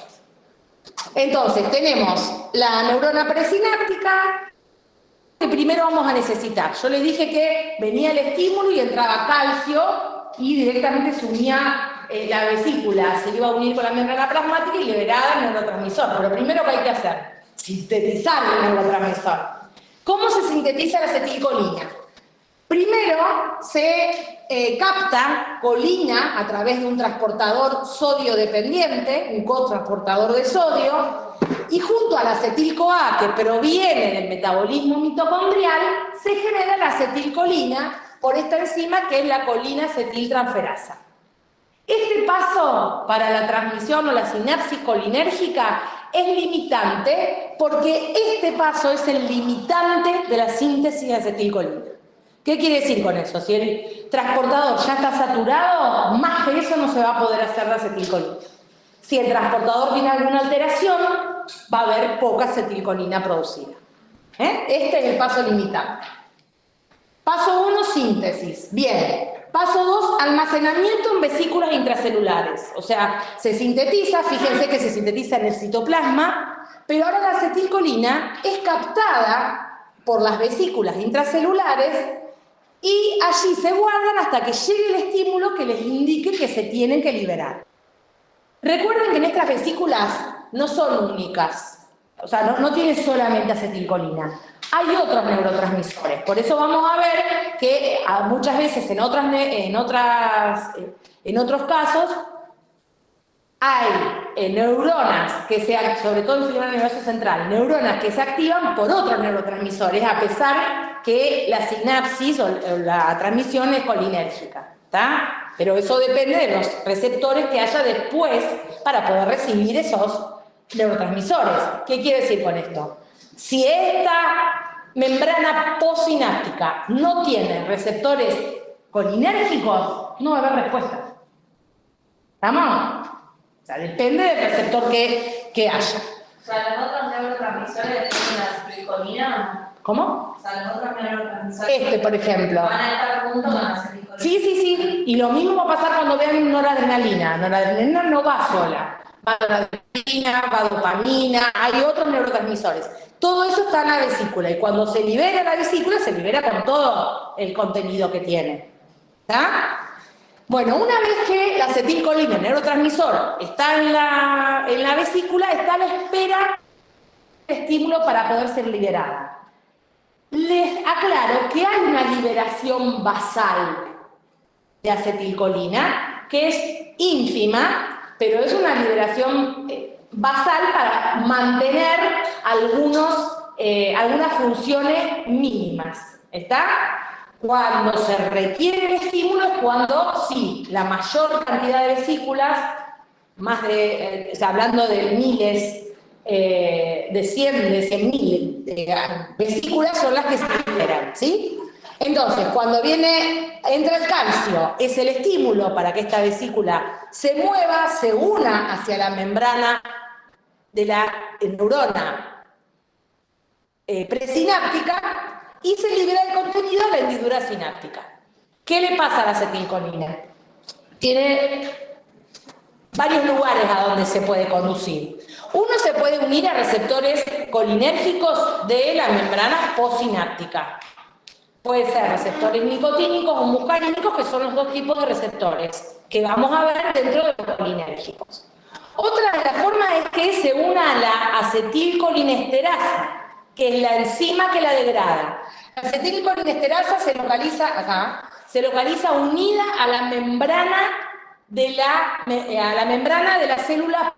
Entonces, tenemos la neurona presináptica, que primero vamos a necesitar. Yo les dije que venía el estímulo y entraba calcio y directamente se unía la vesícula, se iba a unir con la membrana plasmática y liberaba el neurotransmisor. Pero primero, ¿qué hay que hacer? Sintetizar el neurotransmisor. ¿Cómo se sintetiza la acetilcolina? Primero se capta colina a través de un transportador sodio dependiente, un cotransportador de sodio, y junto a la acetil-CoA que proviene del metabolismo mitocondrial, se genera la acetilcolina por esta enzima que es la colina acetiltransferasa. Este paso para la transmisión o la sinapsis colinérgica es limitante porque este paso es el limitante de la síntesis de acetilcolina. ¿Qué quiere decir con eso? Si el transportador ya está saturado, más que eso no se va a poder hacer la acetilcolina. Si el transportador tiene alguna alteración, va a haber poca acetilcolina producida. Este es el paso limitante. Paso 1, síntesis. Bien. Paso 2, almacenamiento en vesículas intracelulares. O sea, se sintetiza, fíjense que se sintetiza en el citoplasma, pero ahora la acetilcolina es captada por las vesículas intracelulares y allí se guardan hasta que llegue el estímulo que les indique que se tienen que liberar. Recuerden que nuestras vesículas no son únicas, o sea, no tienen solamente acetilcolina. Hay otros neurotransmisores, por eso vamos a ver que muchas veces en otros casos hay neuronas que sobre todo en el sistema nervioso central, neuronas que se activan por otros neurotransmisores, a pesar que la sinapsis o la transmisión es colinérgica, ¿está? Pero eso depende de los receptores que haya después para poder recibir esos neurotransmisores. ¿Qué quiere decir con esto? Si esta membrana postsináptica no tiene receptores colinérgicos, no va a haber respuesta. ¿Estamos? O sea, depende del receptor que haya. O sea, los otros neurotransmisores tienen la acetilcolina. ¿Cómo? O sea, los otros neurotransmisores. Por ejemplo. Van a estar juntos con la acetilcolina. Sí. Y lo mismo va a pasar cuando vean noradrenalina. Noradrenalina no va sola. Va noradrenalina, va dopamina, hay otros neurotransmisores. Todo eso está en la vesícula y cuando se libera la vesícula, se libera con todo el contenido que tiene. ¿Está? Bueno, una vez que la acetilcolina, el neurotransmisor, está en la vesícula, está a la espera del estímulo para poder ser liberada. Les aclaro que hay una liberación basal de acetilcolina, que es ínfima, pero es una liberación basal para mantener algunas funciones mínimas. ¿Está? Cuando se requiere el estímulo es cuando, sí, la mayor cantidad de vesículas, hablando de miles, de 100.000 vesículas son las que se liberan, ¿sí? Entonces, cuando entra el calcio, es el estímulo para que esta vesícula se mueva, se una hacia la membrana de la neurona presináptica y se libera el contenido de la hendidura sináptica. ¿Qué le pasa a la acetilcolina? Tiene varios lugares a donde se puede conducir. Uno se puede unir a receptores colinérgicos de la membrana postsináptica. Puede ser receptores nicotínicos o muscarínicos, que son los dos tipos de receptores que vamos a ver dentro de los colinérgicos. Otra de las formas es que se una a la acetilcolinesterasa, que es la enzima que la degrada. La acetilcolinesterasa se localiza acá, se localiza unida a la membrana de la célula.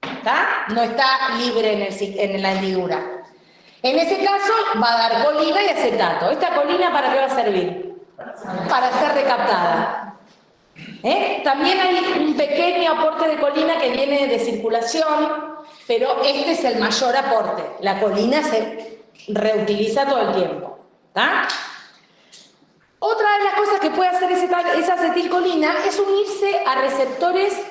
¿Está? No está libre en la hendidura. En ese caso va a dar colina y acetato. ¿Esta colina para qué va a servir? Para ser recaptada. También hay un pequeño aporte de colina que viene de circulación, pero este es el mayor aporte. La colina se reutiliza todo el tiempo. ¿Está? Otra de las cosas que puede hacer esa acetilcolina es unirse a receptores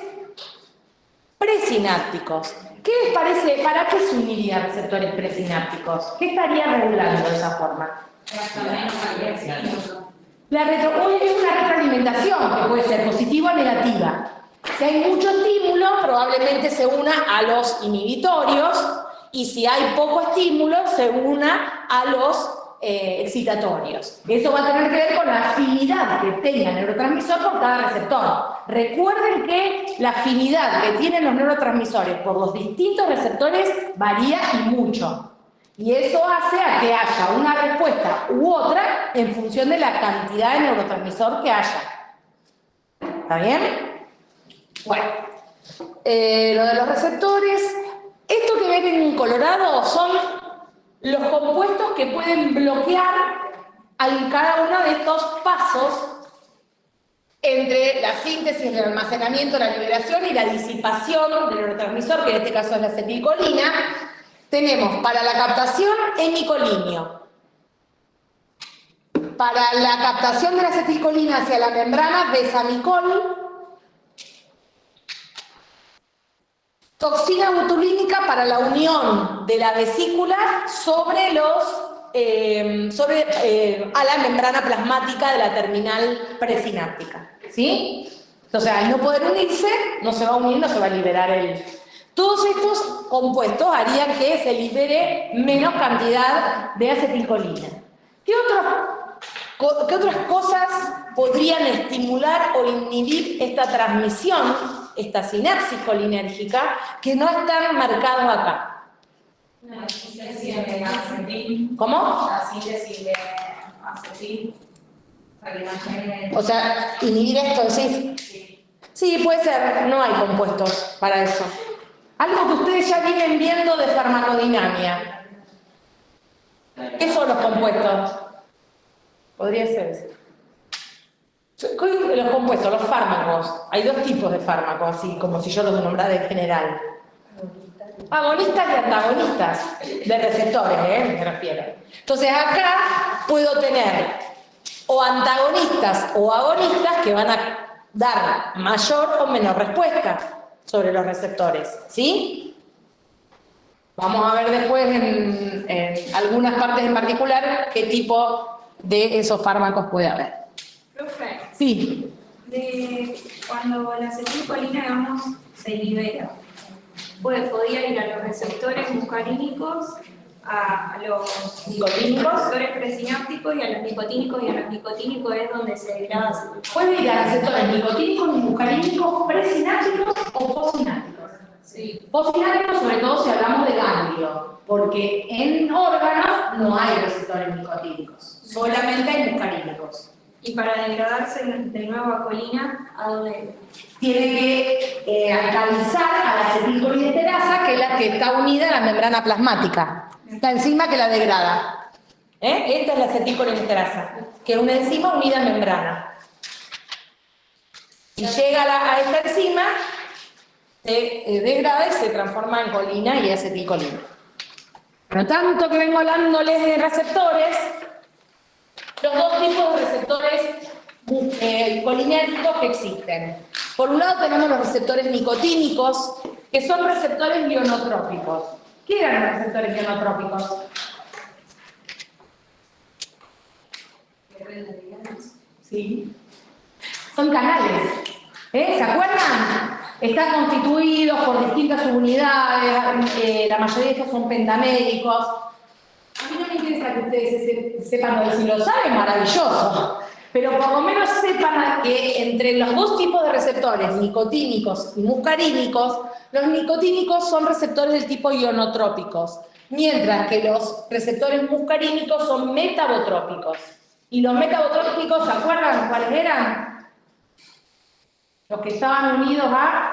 presinápticos. ¿Qué les parece? ¿Para qué se uniría a receptores presinápticos? ¿Qué estaría regulando de esa forma? Es una retroalimentación que puede ser positiva o negativa. Si hay mucho estímulo, probablemente se una a los inhibitorios, y si hay poco estímulo, se una a los excitatorios. Eso va a tener que ver con la afinidad que tenga el neurotransmisor por cada receptor. Recuerden que la afinidad que tienen los neurotransmisores por los distintos receptores varía y mucho. Y eso hace a que haya una respuesta u otra en función de la cantidad de neurotransmisor que haya. ¿Está bien? Bueno, lo de los receptores, esto que ven en colorado son los compuestos que pueden bloquear cada uno de estos pasos entre la síntesis, el almacenamiento, la liberación y la disipación del neurotransmisor, que en este caso es la acetilcolina. Tenemos para la captación hemicolinio. Para la captación de la acetilcolina hacia la membrana, besamicol. Toxina botulínica para la unión de la vesícula sobre los a la membrana plasmática de la terminal presináptica, ¿sí? Entonces, al no poder unirse, no se va a unir, no se va a liberar el... Todos estos compuestos harían que se libere menos cantidad de acetilcolina. ¿Qué otras cosas podrían estimular o inhibir esta transmisión, esta sinapsis colinérgica, que no están marcados acá? La síntesis de acetil. ¿Cómo? La síntesis de acetil. Para que no genere... O sea, inhibir esto, ¿sí? Sí, puede ser, no hay compuestos para eso. Algo que ustedes ya vienen viendo de farmacodinamia. ¿Qué son los compuestos? Podría ser eso. Los compuestos, los fármacos. Hay dos tipos de fármacos, así como si yo los nombrara en general. Agonistas y antagonistas de receptores, me refiero. Entonces acá puedo tener o antagonistas o agonistas que van a dar mayor o menor respuesta sobre los receptores, ¿sí? Vamos a ver después en algunas partes en particular qué tipo de esos fármacos puede haber. Profe, Sí. cuando la acetilcolina, digamos, se libera, podía ir a los receptores muscarínicos, a los Nicotínicos. receptores presinápticos y a los nicotínicos, y a los nicotínicos es donde se degrada acetilcolina. Puede ir a receptores nicotínicos y muscarínicos presinápticos o postsinápticos. Sí. Postsinápticos, sobre todo si hablamos de ganglio, porque en órganos no hay receptores nicotínicos, solamente hay muscarínicos. Y para degradarse de nuevo a colina, ¿a dónde? Tiene que alcalizar a la acetilcolinesterasa, que es la que está unida a la membrana plasmática, la enzima que la degrada. Esta es la acetilcolinesterasa, que es una enzima unida a membrana. Y llega a esta enzima, se degrada y se transforma en colina y acetilcolina. Pero tanto que vengo hablándoles de receptores, los dos tipos de receptores colinérgicos que existen. Por un lado tenemos los receptores nicotínicos, que son receptores ionotrópicos. ¿Qué eran los receptores ionotrópicos? Sí. Son canales. ¿Se acuerdan? Están constituidos por distintas subunidades, la mayoría de estos son pentaméricos. A mí no me interesa que ustedes sepan, si lo saben, maravilloso. Pero por lo menos sepan que entre los dos tipos de receptores, nicotínicos y muscarínicos, los nicotínicos son receptores del tipo ionotrópicos, mientras que los receptores muscarínicos son metabotrópicos. Y los metabotrópicos, ¿se acuerdan cuáles eran? Los que estaban unidos a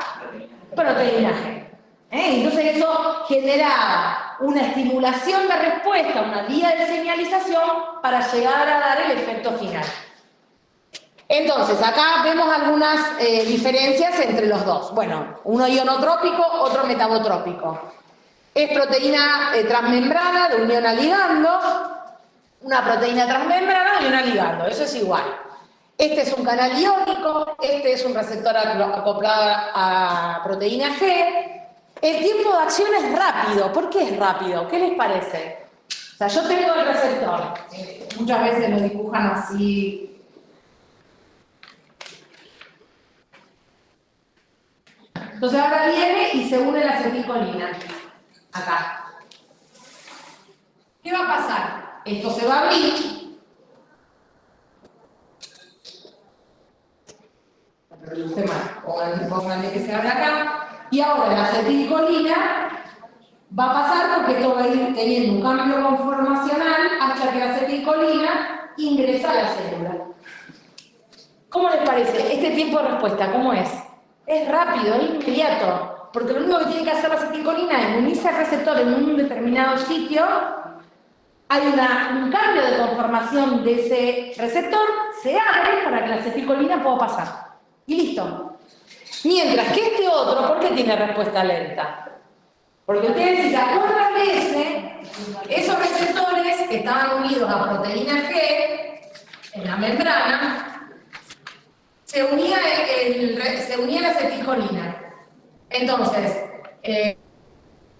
proteína G. Entonces eso generaba una estimulación de respuesta, una vía de señalización para llegar a dar el efecto final. Entonces, acá vemos algunas diferencias entre los dos. Bueno, uno ionotrópico, otro metabotrópico. Es proteína transmembrana de unión a ligando, una proteína transmembrana de unión a ligando, eso es igual. Este es un canal iónico, este es un receptor acoplado a proteína G. El tiempo de acción es rápido. ¿Por qué es rápido? ¿Qué les parece? O sea, yo tengo el receptor, muchas veces lo dibujan así. Entonces ahora viene y se une la acetilcolina. Acá. ¿Qué va a pasar? Esto se va a abrir. Pónganle que se abre acá. Y ahora la acetilcolina va a pasar porque esto va a ir teniendo un cambio conformacional hasta que la acetilcolina ingresa a la célula. ¿Cómo les parece? Este tiempo de respuesta, ¿cómo es? Es rápido, es inmediato, porque lo único que tiene que hacer la acetilcolina es unirse al receptor en un determinado sitio, hay un cambio de conformación de ese receptor, se abre para que la acetilcolina pueda pasar. Y listo. Mientras que este otro, ¿por qué tiene respuesta lenta? Porque ustedes, si se acuerdan de esos receptores que estaban unidos a proteína G en la membrana, se unía la acetilcolina. Entonces,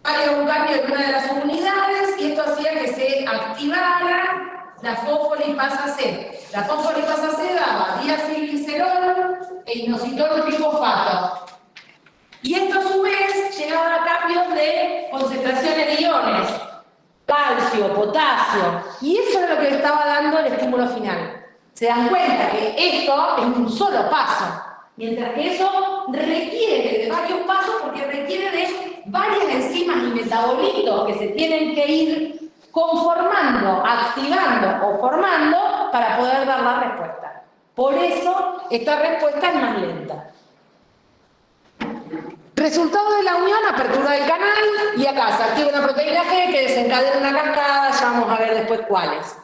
había un cambio en una de las subunidades y esto hacía que se activara la fosfolipasa C. La fosfolipasa C daba diacilglicerol e inositol trifosfato. Y esto a su vez llegaba a cambios de concentraciones de iones, calcio, potasio, y eso es lo que le estaba dando el estímulo final. Se dan cuenta que esto es un solo paso, mientras que eso requiere de varios pasos porque requiere de varias enzimas y metabolitos que se tienen que ir conformando, activando o formando para poder dar la respuesta. Por eso esta respuesta es más lenta. Resultado de la unión, apertura del canal, y acá se activa una proteína G que desencadena una cascada, ya vamos a ver después cuáles.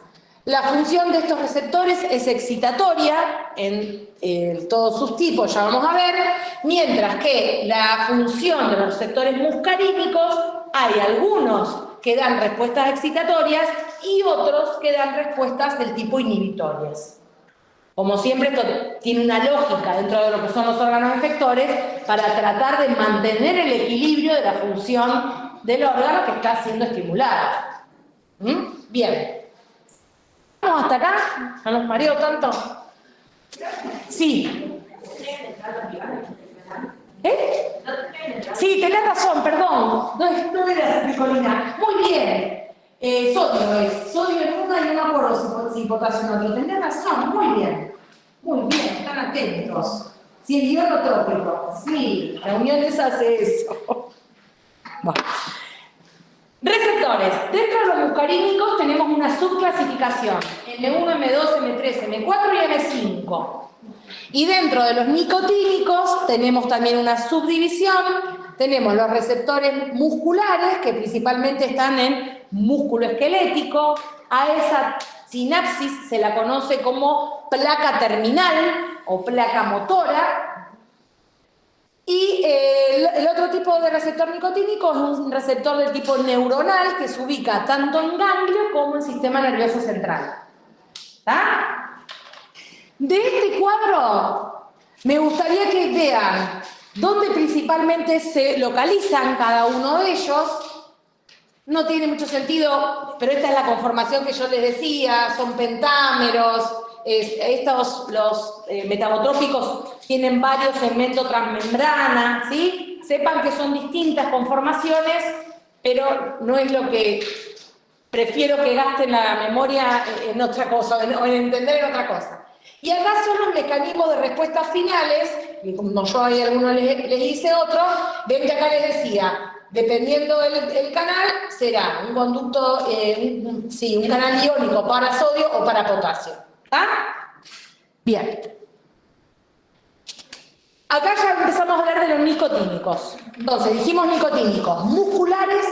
La función de estos receptores es excitatoria en todos sus tipos, ya vamos a ver, mientras que la función de los receptores muscarínicos, hay algunos que dan respuestas excitatorias y otros que dan respuestas del tipo inhibitorias. Como siempre, esto tiene una lógica dentro de lo que son los órganos efectores para tratar de mantener el equilibrio de la función del órgano que está siendo estimulado. Bien. ¿Vamos hasta acá? ¿No nos mareo tanto? Sí. ¿Eh? Sí, tenés razón, perdón. No era tricolina. Muy bien. Sodio es. Sodio en una y no me acuerdo si potasio en otro. Tenés razón, muy bien. Muy bien, están atentos. Si el ionotrópico. Sí, la unión esa hace eso. Bueno. Receptores. Dentro de los muscarínicos tenemos una subclasificación. M1, M2, M3, M4 y M5. Y dentro de los nicotínicos tenemos también una subdivisión. Tenemos los receptores musculares, que principalmente están en músculo esquelético. A esa sinapsis se la conoce como placa terminal o placa motora. Y el otro tipo de receptor nicotínico es un receptor del tipo neuronal que se ubica tanto en ganglio como en sistema nervioso central. ¿Está? De este cuadro me gustaría que vean dónde principalmente se localizan cada uno de ellos. No tiene mucho sentido, pero esta es la conformación que yo les decía, son pentámeros, los metabotrópicos tienen varios segmentos transmembrana, ¿sí? Sepan que son distintas conformaciones, pero no es lo que prefiero que gasten la memoria en otra cosa, o en entender en otra cosa. Y acá son los mecanismos de respuestas finales, y como yo ahí a algunos les hice otro, ven que acá les decía, dependiendo del canal, será un conducto, un canal iónico para sodio o para potasio. ¿Está? Bien. Acá ya empezamos a hablar de los nicotínicos. Entonces, dijimos nicotínicos musculares,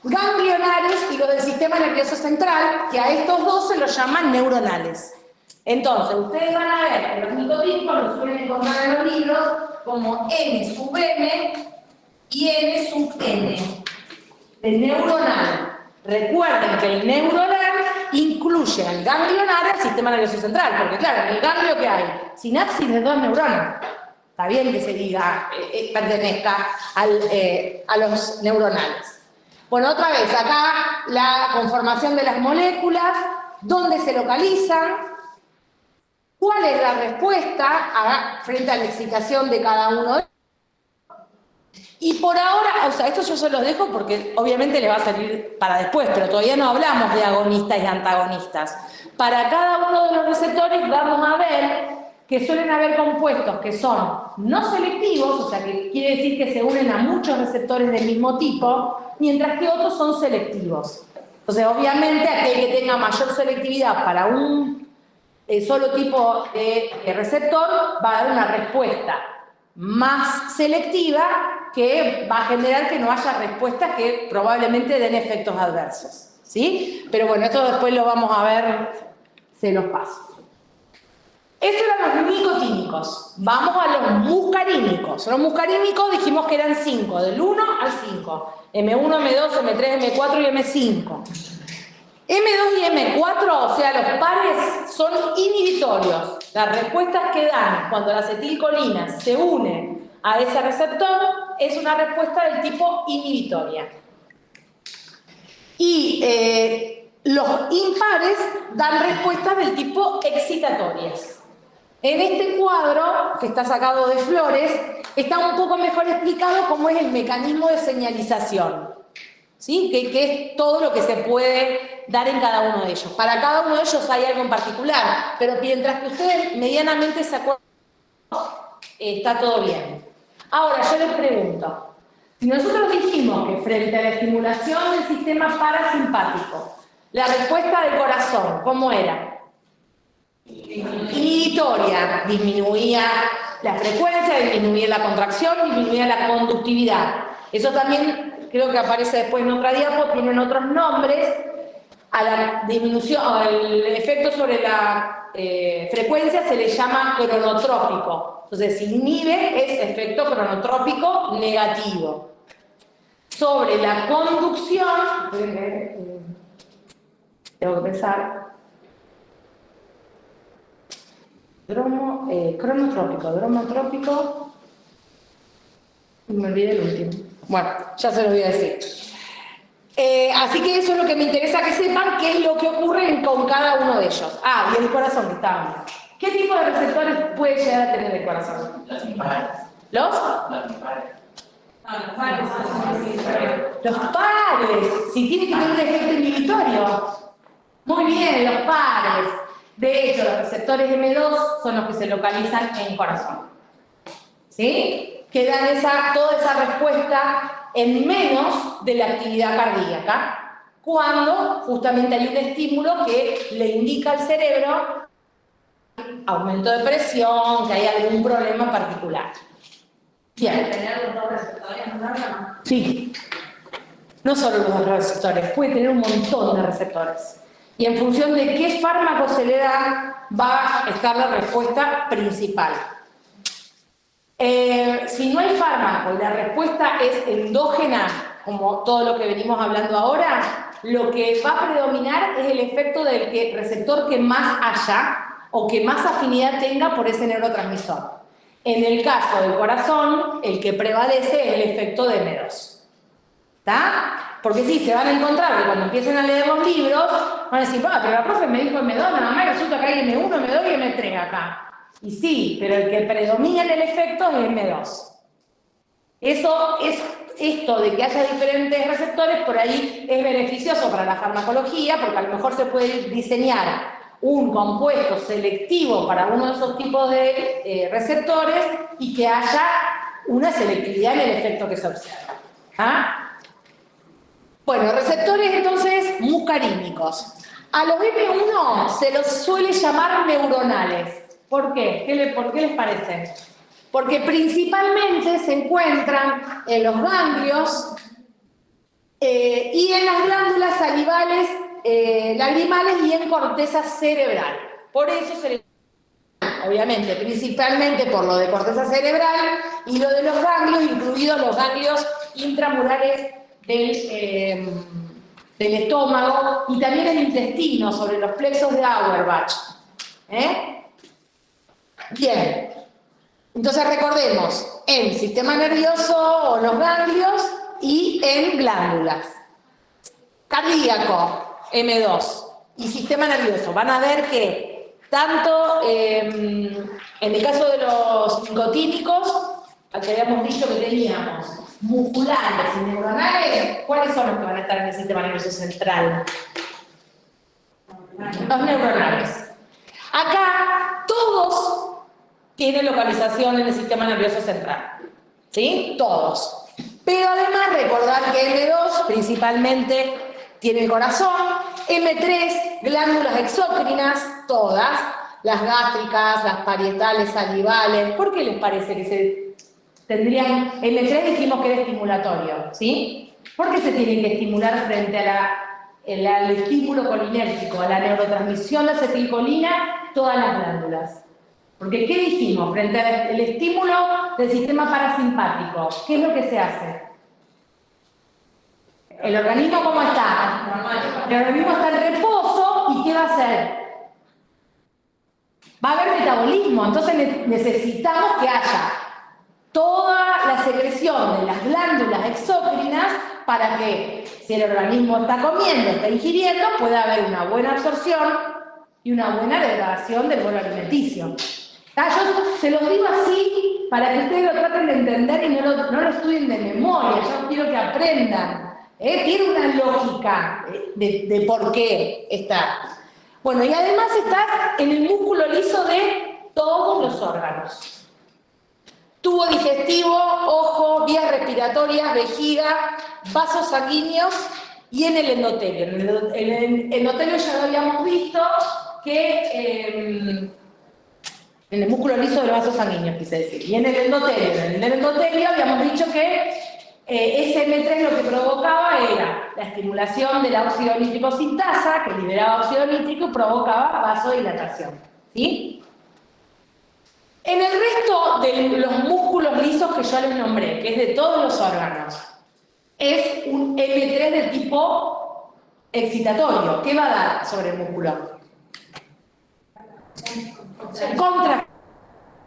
ganglionares y los del sistema nervioso central, que a estos dos se los llaman neuronales. Entonces, ustedes van a ver que los nicotínicos los suelen encontrar en los libros como N sub M y N sub N, el neuronal. Recuerden que el neuronal incluye al ganglionar y al sistema nervioso central, porque claro, en el ganglio que hay sinapsis de dos neuronas. Está bien que se diga, pertenezca a los neuronales. Bueno, otra vez, acá la conformación de las moléculas, dónde se localizan, cuál es la respuesta frente a la excitación de cada uno de ellos. Y por ahora, o sea, esto yo se los dejo porque obviamente les va a salir para después, pero todavía no hablamos de agonistas y antagonistas. Para cada uno de los receptores vamos a ver que suelen haber compuestos que son no selectivos, o sea, que quiere decir que se unen a muchos receptores del mismo tipo, mientras que otros son selectivos. Entonces, obviamente, aquel que tenga mayor selectividad para un solo tipo de receptor va a dar una respuesta más selectiva que va a generar que no haya respuestas que probablemente den efectos adversos, ¿sí? Pero bueno, esto después lo vamos a ver, se los paso. Estos eran los nicotínicos. Vamos a los muscarínicos. Los muscarínicos dijimos que eran 5, del 1 al 5. M1, M2, M3, M4 y M5. M2 y M4, o sea, los pares, son inhibitorios. Las respuestas que dan cuando la acetilcolina se une a ese receptor es una respuesta del tipo inhibitoria. Y Los impares dan respuestas del tipo excitatorias. En este cuadro, que está sacado de Flores, está un poco mejor explicado cómo es el mecanismo de señalización, ¿sí? Que es todo lo que se puede dar en cada uno de ellos. Para cada uno de ellos hay algo en particular, pero mientras que ustedes medianamente se acuerdan, está todo bien. Ahora, yo les pregunto, si nosotros dijimos que frente a la estimulación del sistema parasimpático, la respuesta del corazón, ¿cómo era? Inhibitoria, disminuía la frecuencia, disminuía la contracción, disminuía la conductividad. Eso también creo que aparece después en otra diapo, tienen otros nombres. A la disminución, al efecto sobre la frecuencia se le llama cronotrópico. Entonces, si inhibe es efecto cronotrópico negativo. Sobre la conducción, tengo que pensar. Dromotrópico, me olvidé el último. Bueno, ya se lo voy a decir. Así que eso es lo que me interesa que sepan, qué es lo que ocurre con cada uno de ellos. Ah, y el corazón que estábamos. ¿Qué tipo de receptores puede llegar a tener el corazón? Los impares. ¿Los? Los impares. Los pares. Si tiene que tener un efecto inhibitorio. Muy bien, los pares. De hecho, los receptores M2 son los que se localizan en el corazón. ¿Sí? Que dan toda esa respuesta en menos de la actividad cardíaca, cuando justamente hay un estímulo que le indica al cerebro aumento de presión, que hay algún problema particular. Bien. ¿Tener los dos receptores en un órgano? Sí. No solo los dos receptores, puede tener un montón de receptores. Y en función de qué fármaco se le da, va a estar la respuesta principal. Si no hay fármaco y la respuesta es endógena, como todo lo que venimos hablando ahora, lo que va a predominar es el efecto del receptor que más haya o que más afinidad tenga por ese neurotransmisor. En el caso del corazón, el que prevalece es el efecto de M2. ¿Está? Porque sí, se van a encontrar que cuando empiecen a leer los libros, van a decir, pero la profe me dijo M2, nada más resulta que hay M1, M2 y M3 acá. Y sí, pero el que predomina en el efecto es M2. Eso es esto de que haya diferentes receptores, por ahí es beneficioso para la farmacología, porque a lo mejor se puede diseñar un compuesto selectivo para uno de esos tipos de receptores y que haya una selectividad en el efecto que se observa. ¿Ah? Bueno, receptores entonces muscarínicos. A los M1 se los suele llamar neuronales. ¿Por qué? ¿Por qué les parece? Porque principalmente se encuentran en los ganglios y en las glándulas salivales, lagrimales y en corteza cerebral. Por eso se le obviamente, principalmente por lo de corteza cerebral y lo de los ganglios, incluidos los ganglios intramurales del estómago y también el intestino, sobre los plexos de Auerbach. Bien, entonces recordemos, en sistema nervioso o los ganglios y en glándulas. Cardíaco, M2, y sistema nervioso. Van a ver que tanto en el caso de los nicotínicos, al que habíamos dicho que teníamos musculares y neuronales, ¿cuáles son los que van a estar en el sistema nervioso central? Los neuronales. Acá todos tienen localización en el sistema nervioso central. ¿Sí? Todos. Pero además recordar que M2 principalmente tiene el corazón, M3, glándulas exócrinas, todas, las gástricas, las parietales, salivales. ¿Por qué les parece que se tendrían? M3 dijimos que era estimulatorio, ¿sí? ¿Por qué se tienen que estimular frente al estímulo colinérgico, a la neurotransmisión de acetilcolina, todas las glándulas? Porque, ¿qué dijimos? Frente al estímulo del sistema parasimpático, ¿qué es lo que se hace? ¿El organismo cómo está? El organismo está en reposo, ¿y qué va a hacer? Va a haber metabolismo, entonces necesitamos que haya toda la secreción de las glándulas exócrinas para que, si el organismo está comiendo, está ingiriendo, pueda haber una buena absorción y una buena degradación del bolo alimenticio. Yo se los digo así para que ustedes lo traten de entender y no lo estudien de memoria. Yo quiero que aprendan. Tiene una lógica de por qué está. Bueno, y además está en el músculo liso de todos los órganos. Tubo digestivo, ojo, vías respiratorias, vejiga, vasos sanguíneos y en el endotelio. En el endotelio ya lo habíamos visto que... en el músculo liso de los vasos sanguíneos, quise decir. Y en el endotelio habíamos dicho que SM3 lo que provocaba era la estimulación de la óxido nítrico sintasa, que liberaba óxido nítrico y provocaba vasodilatación. ¿Sí? En el resto de los músculos lisos que yo les nombré, que es de todos los órganos, es un M3 de tipo excitatorio. ¿Qué va a dar sobre el músculo? Contra.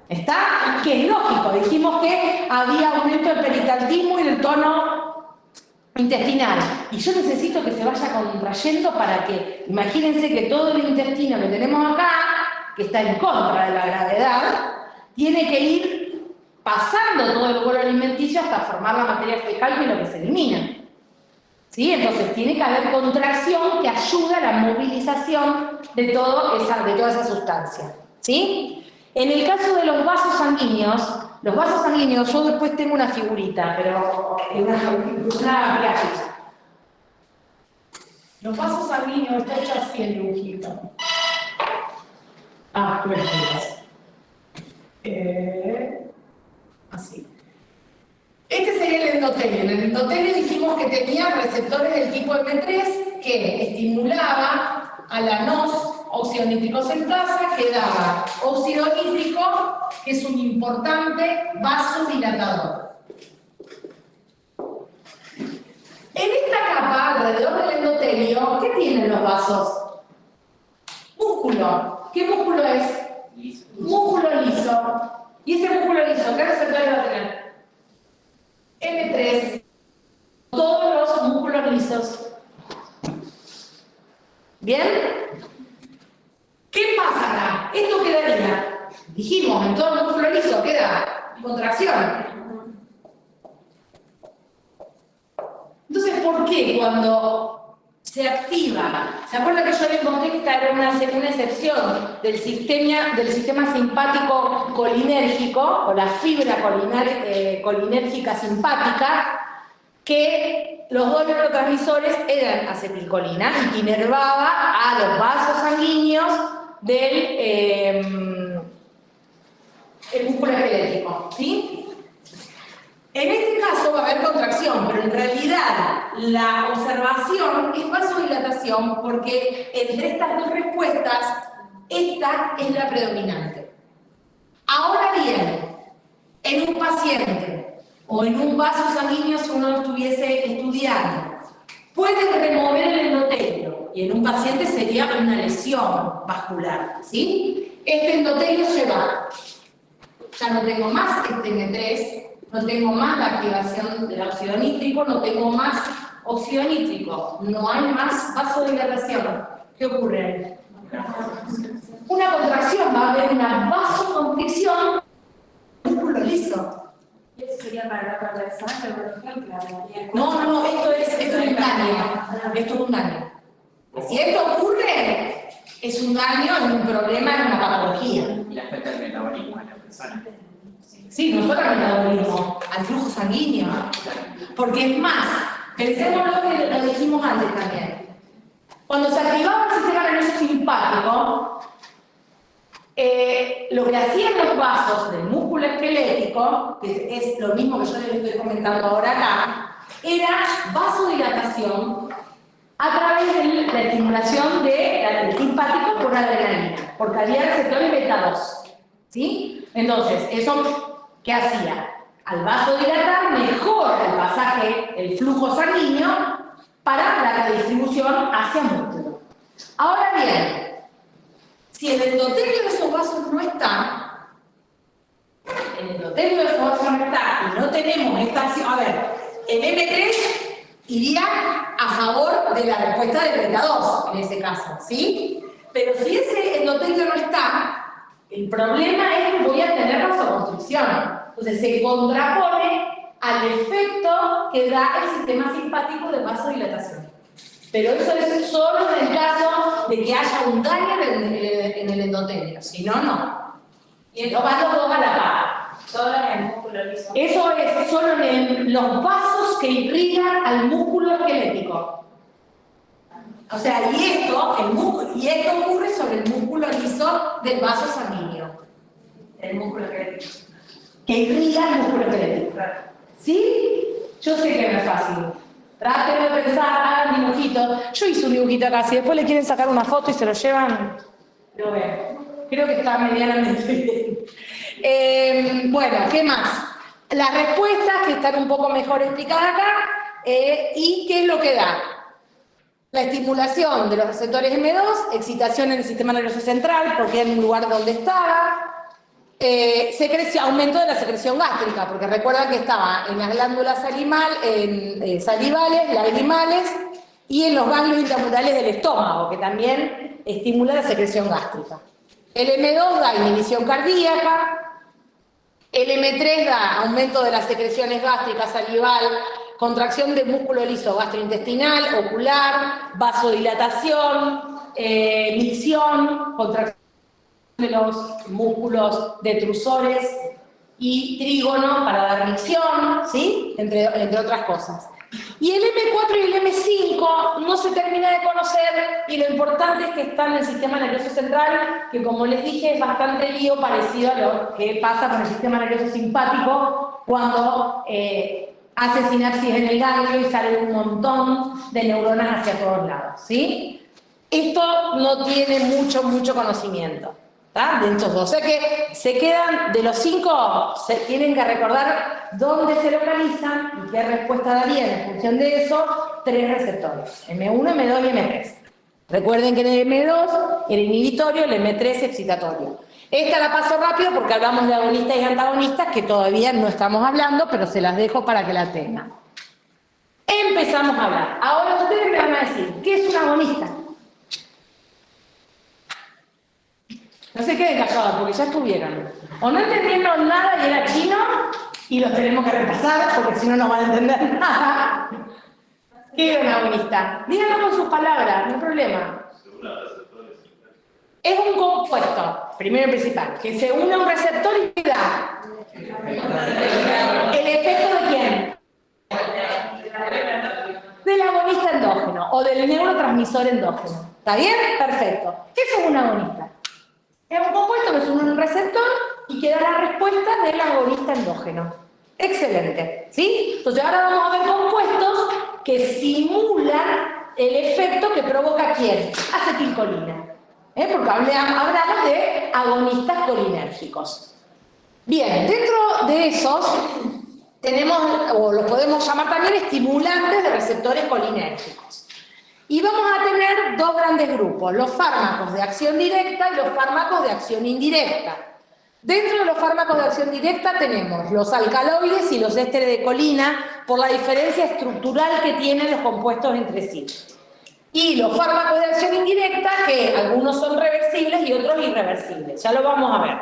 ¿Está? Que es lógico. Dijimos que había aumento del pericartismo y del tono intestinal. Y yo necesito que se vaya contrayendo para que, imagínense que todo el intestino que tenemos acá, que está en contra de la gravedad, tiene que ir pasando todo el bolo alimenticio hasta formar la materia fecal, que es lo que se elimina. ¿Sí? Entonces tiene que haber contracción que ayude a la movilización de toda esa sustancia. ¿Sí? En el caso de los vasos sanguíneos, yo después tengo una figurita, pero una gráfica. Los vasos sanguíneos están hechos así en dibujito. Así. Este sería el endotelio. En el endotelio dijimos que tenía receptores del tipo M3 que estimulaba a la NOS, óxido nítrico sintasa, que daba óxido nítrico, que es un importante vasodilatador. En esta capa, alrededor del endotelio, ¿qué tienen los vasos? Músculo. ¿Qué músculo es? Músculo liso. ¿Y ese músculo liso qué receptores va a tener? M3. Todos los músculos lisos. ¿Bien? ¿Qué pasa acá? Esto quedaría, dijimos, en todo el músculo liso queda contracción. Entonces, ¿por qué cuando se activa? ¿Se acuerdan que yo les conté que esta era una excepción del sistema simpático colinérgico, o la fibra colinérgica simpática, que los dos neurotransmisores eran acetilcolina y que inervaba a los vasos sanguíneos del músculo esquelético, ¿sí? En este caso va a haber contracción, pero en realidad la observación es vasodilatación porque entre estas dos respuestas, esta es la predominante. Ahora bien, en un paciente o en un vaso sanguíneo, si uno lo estuviese estudiando, pueden remover el endotelio y en un paciente sería una lesión vascular, ¿sí? Este endotelio se va. Ya no tengo más este M3, no tengo más la activación del óxido nítrico, no tengo más óxido nítrico, no hay más vasodilatación. ¿Qué ocurre? Una contracción, va a haber una vasoconstricción del músculo liso. ¿Y eso sería para la carga de sangre, por ejemplo? No, esto es un daño. Esto es un daño. Si esto ocurre, es un daño, es un problema, es una patología. Y afecta el metabolismo de la persona. Sí, no solo al metabolismo, al flujo sanguíneo. Porque es más, pensemos lo que lo dijimos antes también. Cuando se activaba el sistema nervioso simpático, lo que hacían los vasos del músculo esquelético, que es lo mismo que yo les estoy comentando ahora acá, era vasodilatación a través de la estimulación del simpático por adrenalina, porque había receptores beta 2. ¿Sí? Entonces, eso, ¿qué hacía? Al vasodilatar mejora el pasaje, el flujo sanguíneo, para la redistribución hacia el músculo. Ahora bien, si el endotelio de esos vasos no está, el endotelio de fosa no está y no tenemos esta acción, a ver, el M3 iría a favor de la respuesta del beta 2 en ese caso, ¿sí? Pero si ese endotelio no está, el problema es que voy a tener vasoconstricción. Entonces se contrapone al efecto que da el sistema simpático de vasodilatación. Pero eso es solo en el caso de que haya un daño en el endotelio, si no, no. Y No van los dos a la par. solo en el músculo liso. Eso es solo en los vasos que irrigan al músculo esquelético. O sea, y esto ocurre sobre el músculo liso del vaso sanguíneo. El músculo esquelético. Que irriga el músculo esquelético. ¿Sí? Yo sé que no es fácil. Traten de pensar, hagan dibujito. Yo hice un dibujito acá, si después le quieren sacar una foto y se lo llevan, lo veo. Creo que está medianamente bien. Bueno, ¿qué más? Las respuestas que están un poco mejor explicadas acá, y ¿qué es lo que da? La estimulación de los receptores M2, excitación en el sistema nervioso central, porque era en un lugar donde estaba, aumento de la secreción gástrica, porque recuerdan que estaba en las glándulas salivales, lagrimales, y en los ganglios intramurales del estómago, que también estimula la secreción gástrica. El M2 da inhibición cardíaca, el M3 da aumento de las secreciones gástricas, salival, contracción del músculo liso gastrointestinal, ocular, vasodilatación, micción, contracción de los músculos detrusores y trígono para dar micción, ¿sí? Entre otras cosas. Y el M4 y el M5 no se termina de conocer, y lo importante es que están en el sistema nervioso central, que como les dije es bastante lío parecido a lo que pasa con el sistema nervioso simpático cuando hace sinapsis en el ganglio y sale un montón de neuronas hacia todos lados, ¿sí? Esto no tiene mucho conocimiento, ¿tá? De estos dos. O sea que se quedan, de los 5, se tienen que recordar dónde se localizan y qué respuesta darían en función de eso 3 receptores, M1, M2 y M3. Recuerden que en el M2 era inhibitorio, el M3 excitatorio. Esta la paso rápido porque hablamos de agonistas y antagonistas que todavía no estamos hablando, pero se las dejo para que la tengan. Empezamos a hablar. Ahora ustedes me van a decir, ¿qué es un agonista? No se queden callados porque ya estuvieron. O no entendieron nada y era chino y los tenemos que repasar porque si no, no van a entender nada. ¿Qué es un agonista? Díganlo con sus palabras, no hay problema. Es un compuesto, primero y principal, que se une a un receptor y da el efecto de quién? Del agonista endógeno o del neurotransmisor endógeno. ¿Está bien? Perfecto. ¿Qué es un agonista? Es un compuesto que se une a un receptor y que da la respuesta del agonista endógeno. Excelente. ¿Sí? Entonces ahora vamos a ver compuestos que simulan el efecto que provoca ¿quién? Acetilcolina. Porque hablamos de agonistas colinérgicos. Bien, dentro de esos tenemos, o los podemos llamar también estimulantes de receptores colinérgicos. Y vamos a tener 2 grandes grupos, los fármacos de acción directa y los fármacos de acción indirecta. Dentro de los fármacos de acción directa tenemos los alcaloides y los ésteres de colina por la diferencia estructural que tienen los compuestos entre sí. Y los fármacos de acción indirecta, que algunos son reversibles y otros irreversibles. Ya lo vamos a ver.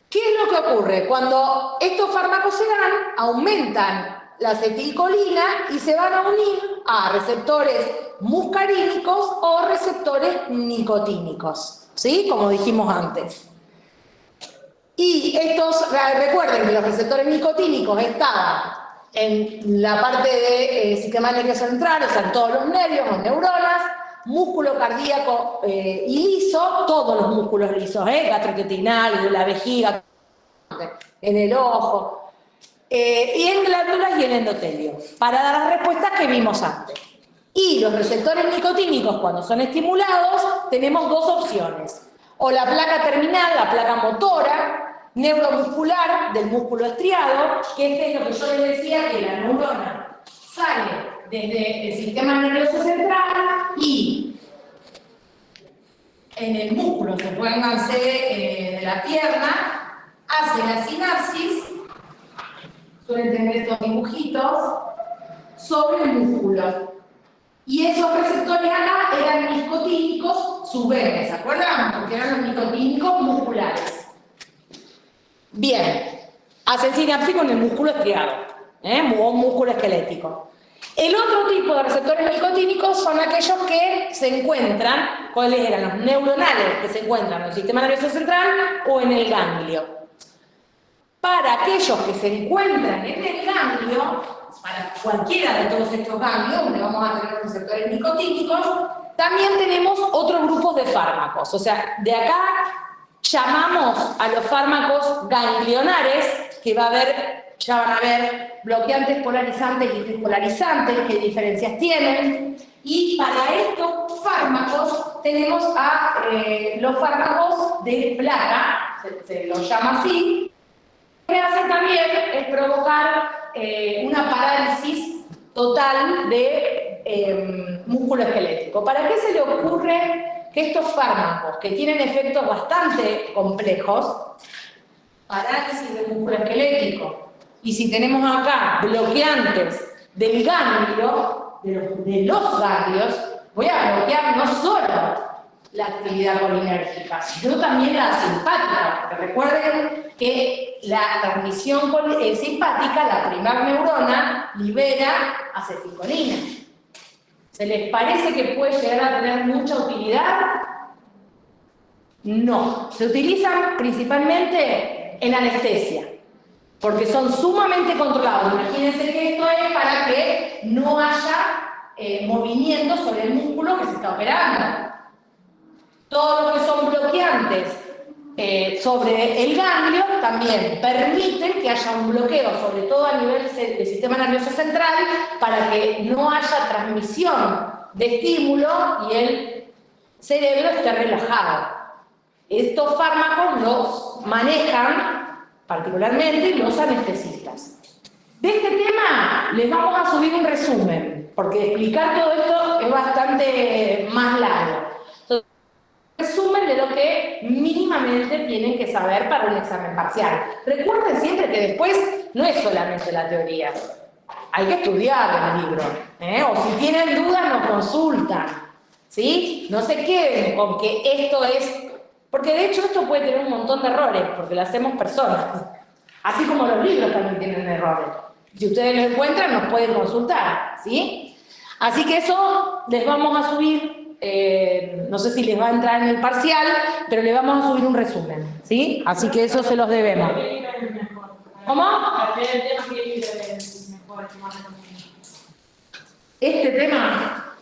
¿Qué es lo que ocurre? Cuando estos fármacos se dan, aumentan la acetilcolina y se van a unir a receptores muscarínicos o receptores nicotínicos, ¿sí? Como dijimos antes. Y estos, recuerden que los receptores nicotínicos estaban en la parte del sistema nervioso central, o sea, en todos los nervios o neuronas, músculo cardíaco y liso, todos los músculos lisos, gastrointestinal, la vejiga, en el ojo, y en glándulas y en endotelio, para dar las respuestas que vimos antes. Y los receptores nicotínicos, cuando son estimulados, tenemos 2 opciones. O la placa terminal, la placa motora, neuromuscular del músculo estriado, que es lo que yo les decía, que la neurona sale desde el sistema nervioso central y en el músculo, supónganse de la pierna, hace la sinapsis, suelen tener estos dibujitos, sobre el músculo. Y esos receptores acá eran nicotínicos subverdes, ¿se acuerdan? Porque eran los nicotínicos musculares. Bien, hacen sinapsis con el músculo estriado, o músculo esquelético. El otro tipo de receptores nicotínicos son aquellos que se encuentran, ¿cuáles eran? Los neuronales, que se encuentran en el sistema nervioso central o en el ganglio. Para aquellos que se encuentran en el ganglio, para cualquiera de todos estos ganglios, donde vamos a tener receptores nicotínicos, también tenemos otros grupos de fármacos. O sea, de acá llamamos a los fármacos ganglionares, que va a haber, ya van a ver, bloqueantes polarizantes y despolarizantes, qué diferencias tienen. Y para estos fármacos tenemos a los fármacos de placa, se los llama así. Lo que hacen también es provocar una parálisis total de músculo esquelético. ¿Para qué se le ocurre que estos fármacos, que tienen efectos bastante complejos, parálisis del músculo esquelético, y si tenemos acá bloqueantes del ganglio, de los ganglios, voy a bloquear no solo la actividad colinérgica, sino también la simpática, porque recuerden que la transmisión simpática, la primera neurona, libera acetilcolina. ¿Se les parece que puede llegar a tener mucha utilidad? No, se utilizan principalmente en anestesia, porque son sumamente controlados. Imagínense que esto es para que no haya movimiento sobre el músculo que se está operando. Todo lo que son bloqueantes sobre el ganglio también permiten que haya un bloqueo, sobre todo a nivel del sistema nervioso central, para que no haya transmisión de estímulo y el cerebro esté relajado. Estos fármacos los manejan particularmente los anestesistas. De este tema les vamos a subir un resumen, porque explicar todo esto es bastante más largo. Entonces, resumen de lo que mínimamente tienen que saber para un examen parcial. Recuerden siempre que después no es solamente la teoría, hay que estudiar el libro, o si tienen dudas nos consultan, ¿sí? No se queden con que esto es, porque de hecho esto puede tener un montón de errores, porque lo hacemos personas, así como los libros también tienen errores. Si ustedes lo encuentran nos pueden consultar, ¿sí? Así que eso les vamos a subir. No sé si les va a entrar en el parcial, pero le vamos a subir un resumen, ¿sí? Así que eso se los debemos. ¿Cómo? Este tema...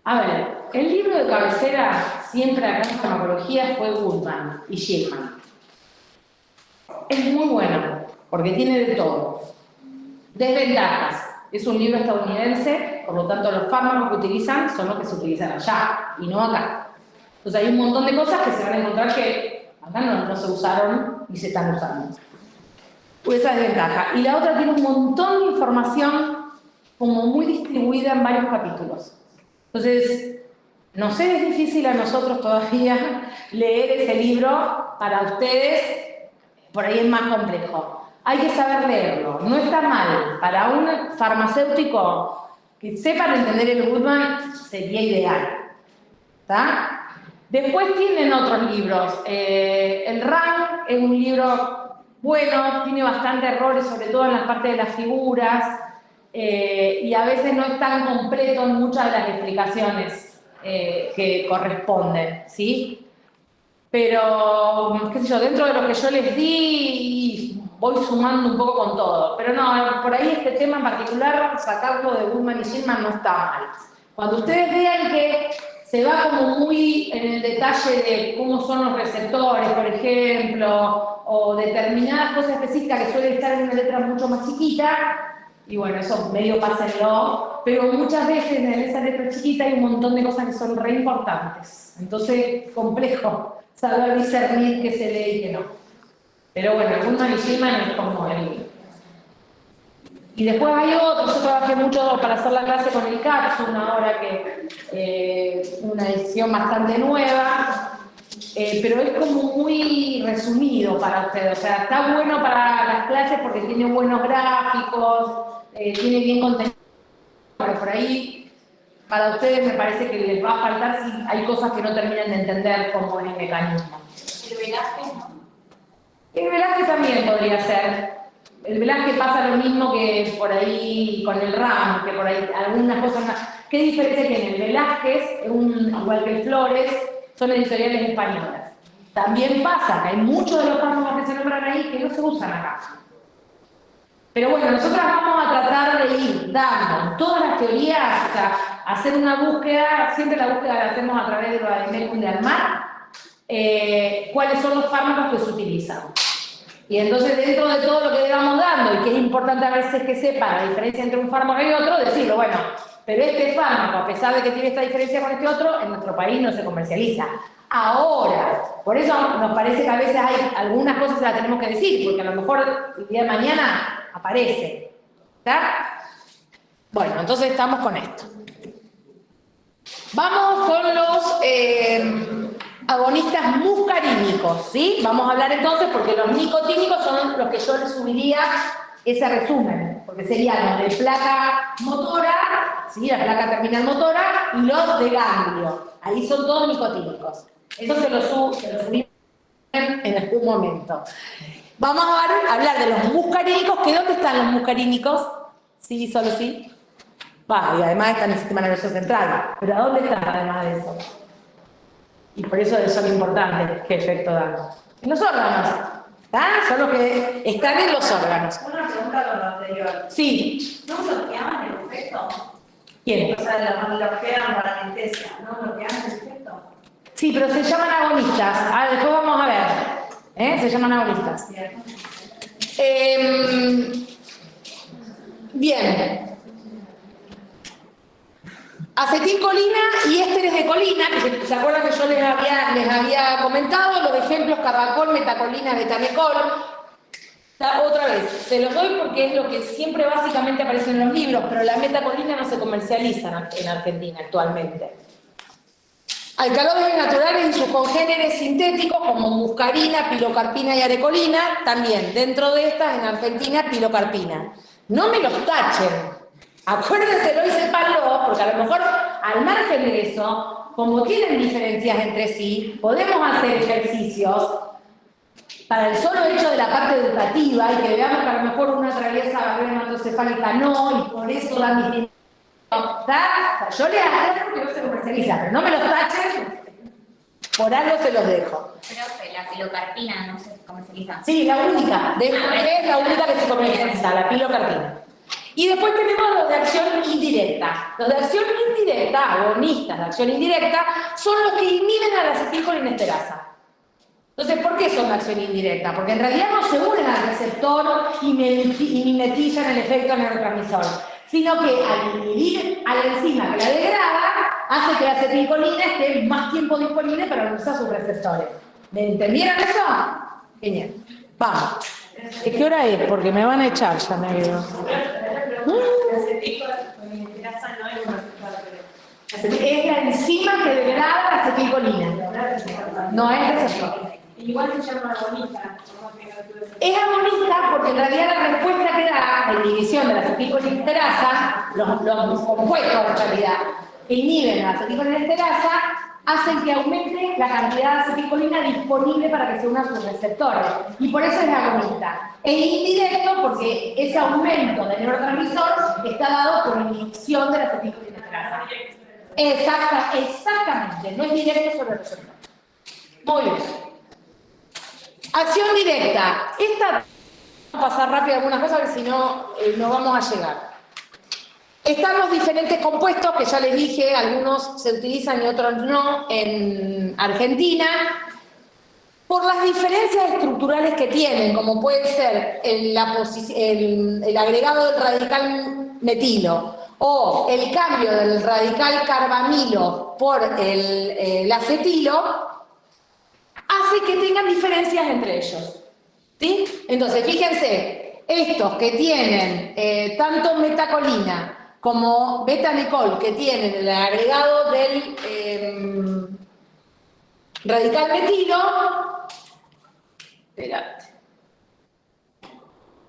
A ver, el libro de cabecera siempre acá en farmacología fue Goodman y Shillman. Es muy bueno, porque tiene de todo. Desventajas. Es un libro estadounidense, por lo tanto los fármacos que utilizan son los que se utilizan allá y no acá. Entonces hay un montón de cosas que se van a encontrar que acá no se usaron y se están usando. Esa es desventaja. Y la otra tiene un montón de información como muy distribuida en varios capítulos. Entonces, no sé, es difícil a nosotros todavía leer ese libro, para ustedes por ahí es más complejo. Hay que saber leerlo, no está mal. Para un farmacéutico que sepan entender el Goodman sería ideal. ¿Está? Después tienen otros libros. El RAM es un libro bueno, tiene bastante errores, sobre todo en la parte de las figuras, y a veces no es tan completo en muchas de las explicaciones que corresponden, ¿sí? Pero, qué sé yo, dentro de lo que yo les di, voy sumando un poco con todo. Pero no, por ahí este tema en particular, sacarlo de Goodman y Shillman no está mal. Cuando ustedes vean que se va como muy en el detalle de cómo son los receptores, por ejemplo, o determinadas cosas específicas que suelen estar en una letra mucho más chiquita, y bueno, eso medio pásenlo, pero muchas veces en esa letra chiquita hay un montón de cosas que son re importantes. Entonces, complejo saber discernir qué se lee y qué no. Pero bueno, el Goodman y Shillman es como el... Y después hay otros, yo trabajé mucho para hacer la clase con el Capsule, ahora que una edición bastante nueva, pero es como muy resumido para ustedes. O sea, está bueno para las clases porque tiene buenos gráficos, tiene bien contenido, pero por ahí para ustedes me parece que les va a faltar si hay cosas que no terminan de entender cómo es el mecanismo. El Velázquez, ¿no? El Velázquez también podría ser. El Velázquez pasa lo mismo que por ahí con el RAM, que por ahí algunas cosas más. ¿Qué diferencia tiene? El Velázquez, igual que el Flores, son editoriales españolas. También pasa que hay muchos de los fármacos que se nombran ahí que no se usan acá. Pero bueno, nosotras vamos a tratar de ir dando todas las teorías, o sea, hacer una búsqueda, siempre la búsqueda la hacemos a través de lo de ALMAT, cuáles son los fármacos que se utilizan. Y entonces dentro de todo lo que le vamos dando, y que es importante a veces que sepa la diferencia entre un fármaco y otro, decirlo, bueno, pero este fármaco, a pesar de que tiene esta diferencia con este otro, en nuestro país no se comercializa. Ahora, por eso nos parece que a veces hay algunas cosas que las tenemos que decir, porque a lo mejor el día de mañana aparece. ¿Está? Bueno, entonces estamos con esto. Vamos con los agonistas muscarínicos, ¿sí? Vamos a hablar entonces, porque los nicotínicos son los que yo les subiría ese resumen, porque serían los de placa motora, ¿sí? La placa terminal motora, y los de ganglio. Ahí son todos nicotínicos. Eso se lo subí en algún momento. Vamos a hablar de los muscarínicos, que ¿dónde están los muscarínicos? Sí, solo sí. Y además están en el sistema nervioso central. ¿Pero a dónde están además de eso? Y por eso son importantes, qué efecto dan. En los órganos. ¿Está? Son los que están en los órganos. Una pregunta con lo anterior. Sí. ¿No bloqueaban el efecto? ¿Quién? O sea, lo bloquean para anestesia, ¿no bloqueaban el efecto? Sí, pero se llaman agonistas. Después vamos a ver. Se llaman agonistas. Bien. Acetilcolina y ésteres de colina, que se acuerdan que yo les había comentado, los ejemplos carbacol, metacolina, betamecol. Otra vez, se los doy porque es lo que siempre básicamente aparece en los libros, pero la metacolina no se comercializa en Argentina actualmente. Alcaloides naturales y sus congéneres sintéticos como muscarina, pilocarpina y arecolina, también dentro de estas en Argentina pilocarpina. No me los tachen. Acuérdense, y sépanlo, porque a lo mejor al margen de eso, como tienen diferencias entre sí, podemos hacer ejercicios para el solo hecho de la parte educativa y que veamos que a lo mejor una atraviesa barrera hematocefálica no, y por eso dan distintos. Yo les aclaro que no se comercializa, pero no me los tachen, por algo se los dejo. Pero la pilocarpina no se comercializa. Sí, la única, es la única que se comercializa, la pilocarpina. Y después tenemos los de acción indirecta. Los de acción indirecta, agonistas de acción indirecta, son los que inhiben a la acetilcolinesterasa. Entonces, ¿por qué son de acción indirecta? Porque en realidad no se unen al receptor y mimetizan el efecto neurotransmisor, sino que al inhibir a la enzima que la degrada, hace que la acetilcolina esté más tiempo disponible para usar sus receptores. ¿Me entendieron eso? Genial. Vamos. ¿Qué hora es? Porque me van a echar, ya me veo. Es la enzima que degrada la acetilcolina. No es receptor. Igual se llama agonista. Es agonista porque en realidad la respuesta que da la inhibición de la acetilcolinesterasa, los compuestos en realidad que inhiben la acetilcolinesterasa, hacen que aumente la cantidad de acetilcolina disponible para que se unan sus receptores. Y por eso es agonista. Es indirecto porque ese aumento del neurotransmisor está dado por inhibición de la acetilcolinesterasa. Exactamente, no es directo sobre el receptor. Muy bien. Acción directa. Esta, vamos a pasar rápido algunas cosas, porque si no, no vamos a llegar. Están los diferentes compuestos, que ya les dije, algunos se utilizan y otros no, en Argentina, por las diferencias estructurales que tienen, como puede ser el agregado del radical metilo, o el cambio del radical carbamilo por el acetilo, hace que tengan diferencias entre ellos. ¿Sí? Entonces, fíjense, estos que tienen tanto metacolina como betamecol, que tienen el agregado del radical metilo, espérate,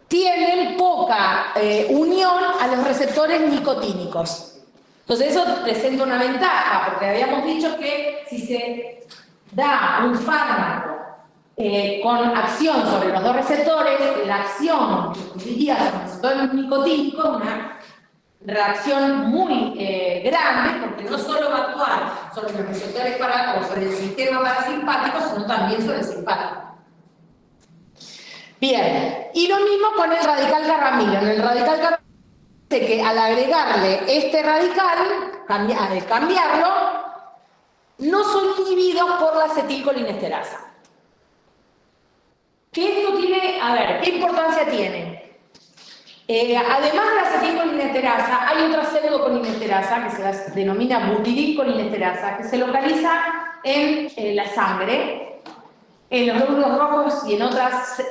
tienen poca unión a los receptores nicotínicos. Entonces eso presenta una ventaja, porque habíamos dicho que si se da un fármaco con acción sobre los dos receptores, la acción que ocurriría sobre el receptor nicotínico es una reacción muy grande, porque no solo va a actuar sobre los receptores o sobre el sistema parasimpático, sino también sobre el simpático. Bien, y lo mismo con el radical carramilo. En el radical carramilo dice que al agregarle este radical, al cambiarlo, no son inhibidos por la acetilcolinesterasa. ¿Qué esto tiene? A ver, ¿qué importancia tiene? Además de la acetilcolinesterasa, hay otra pseudocolinesterasa que se denomina butililcolinesterasa, que se localiza en la sangre, en los glóbulos rojos y en otras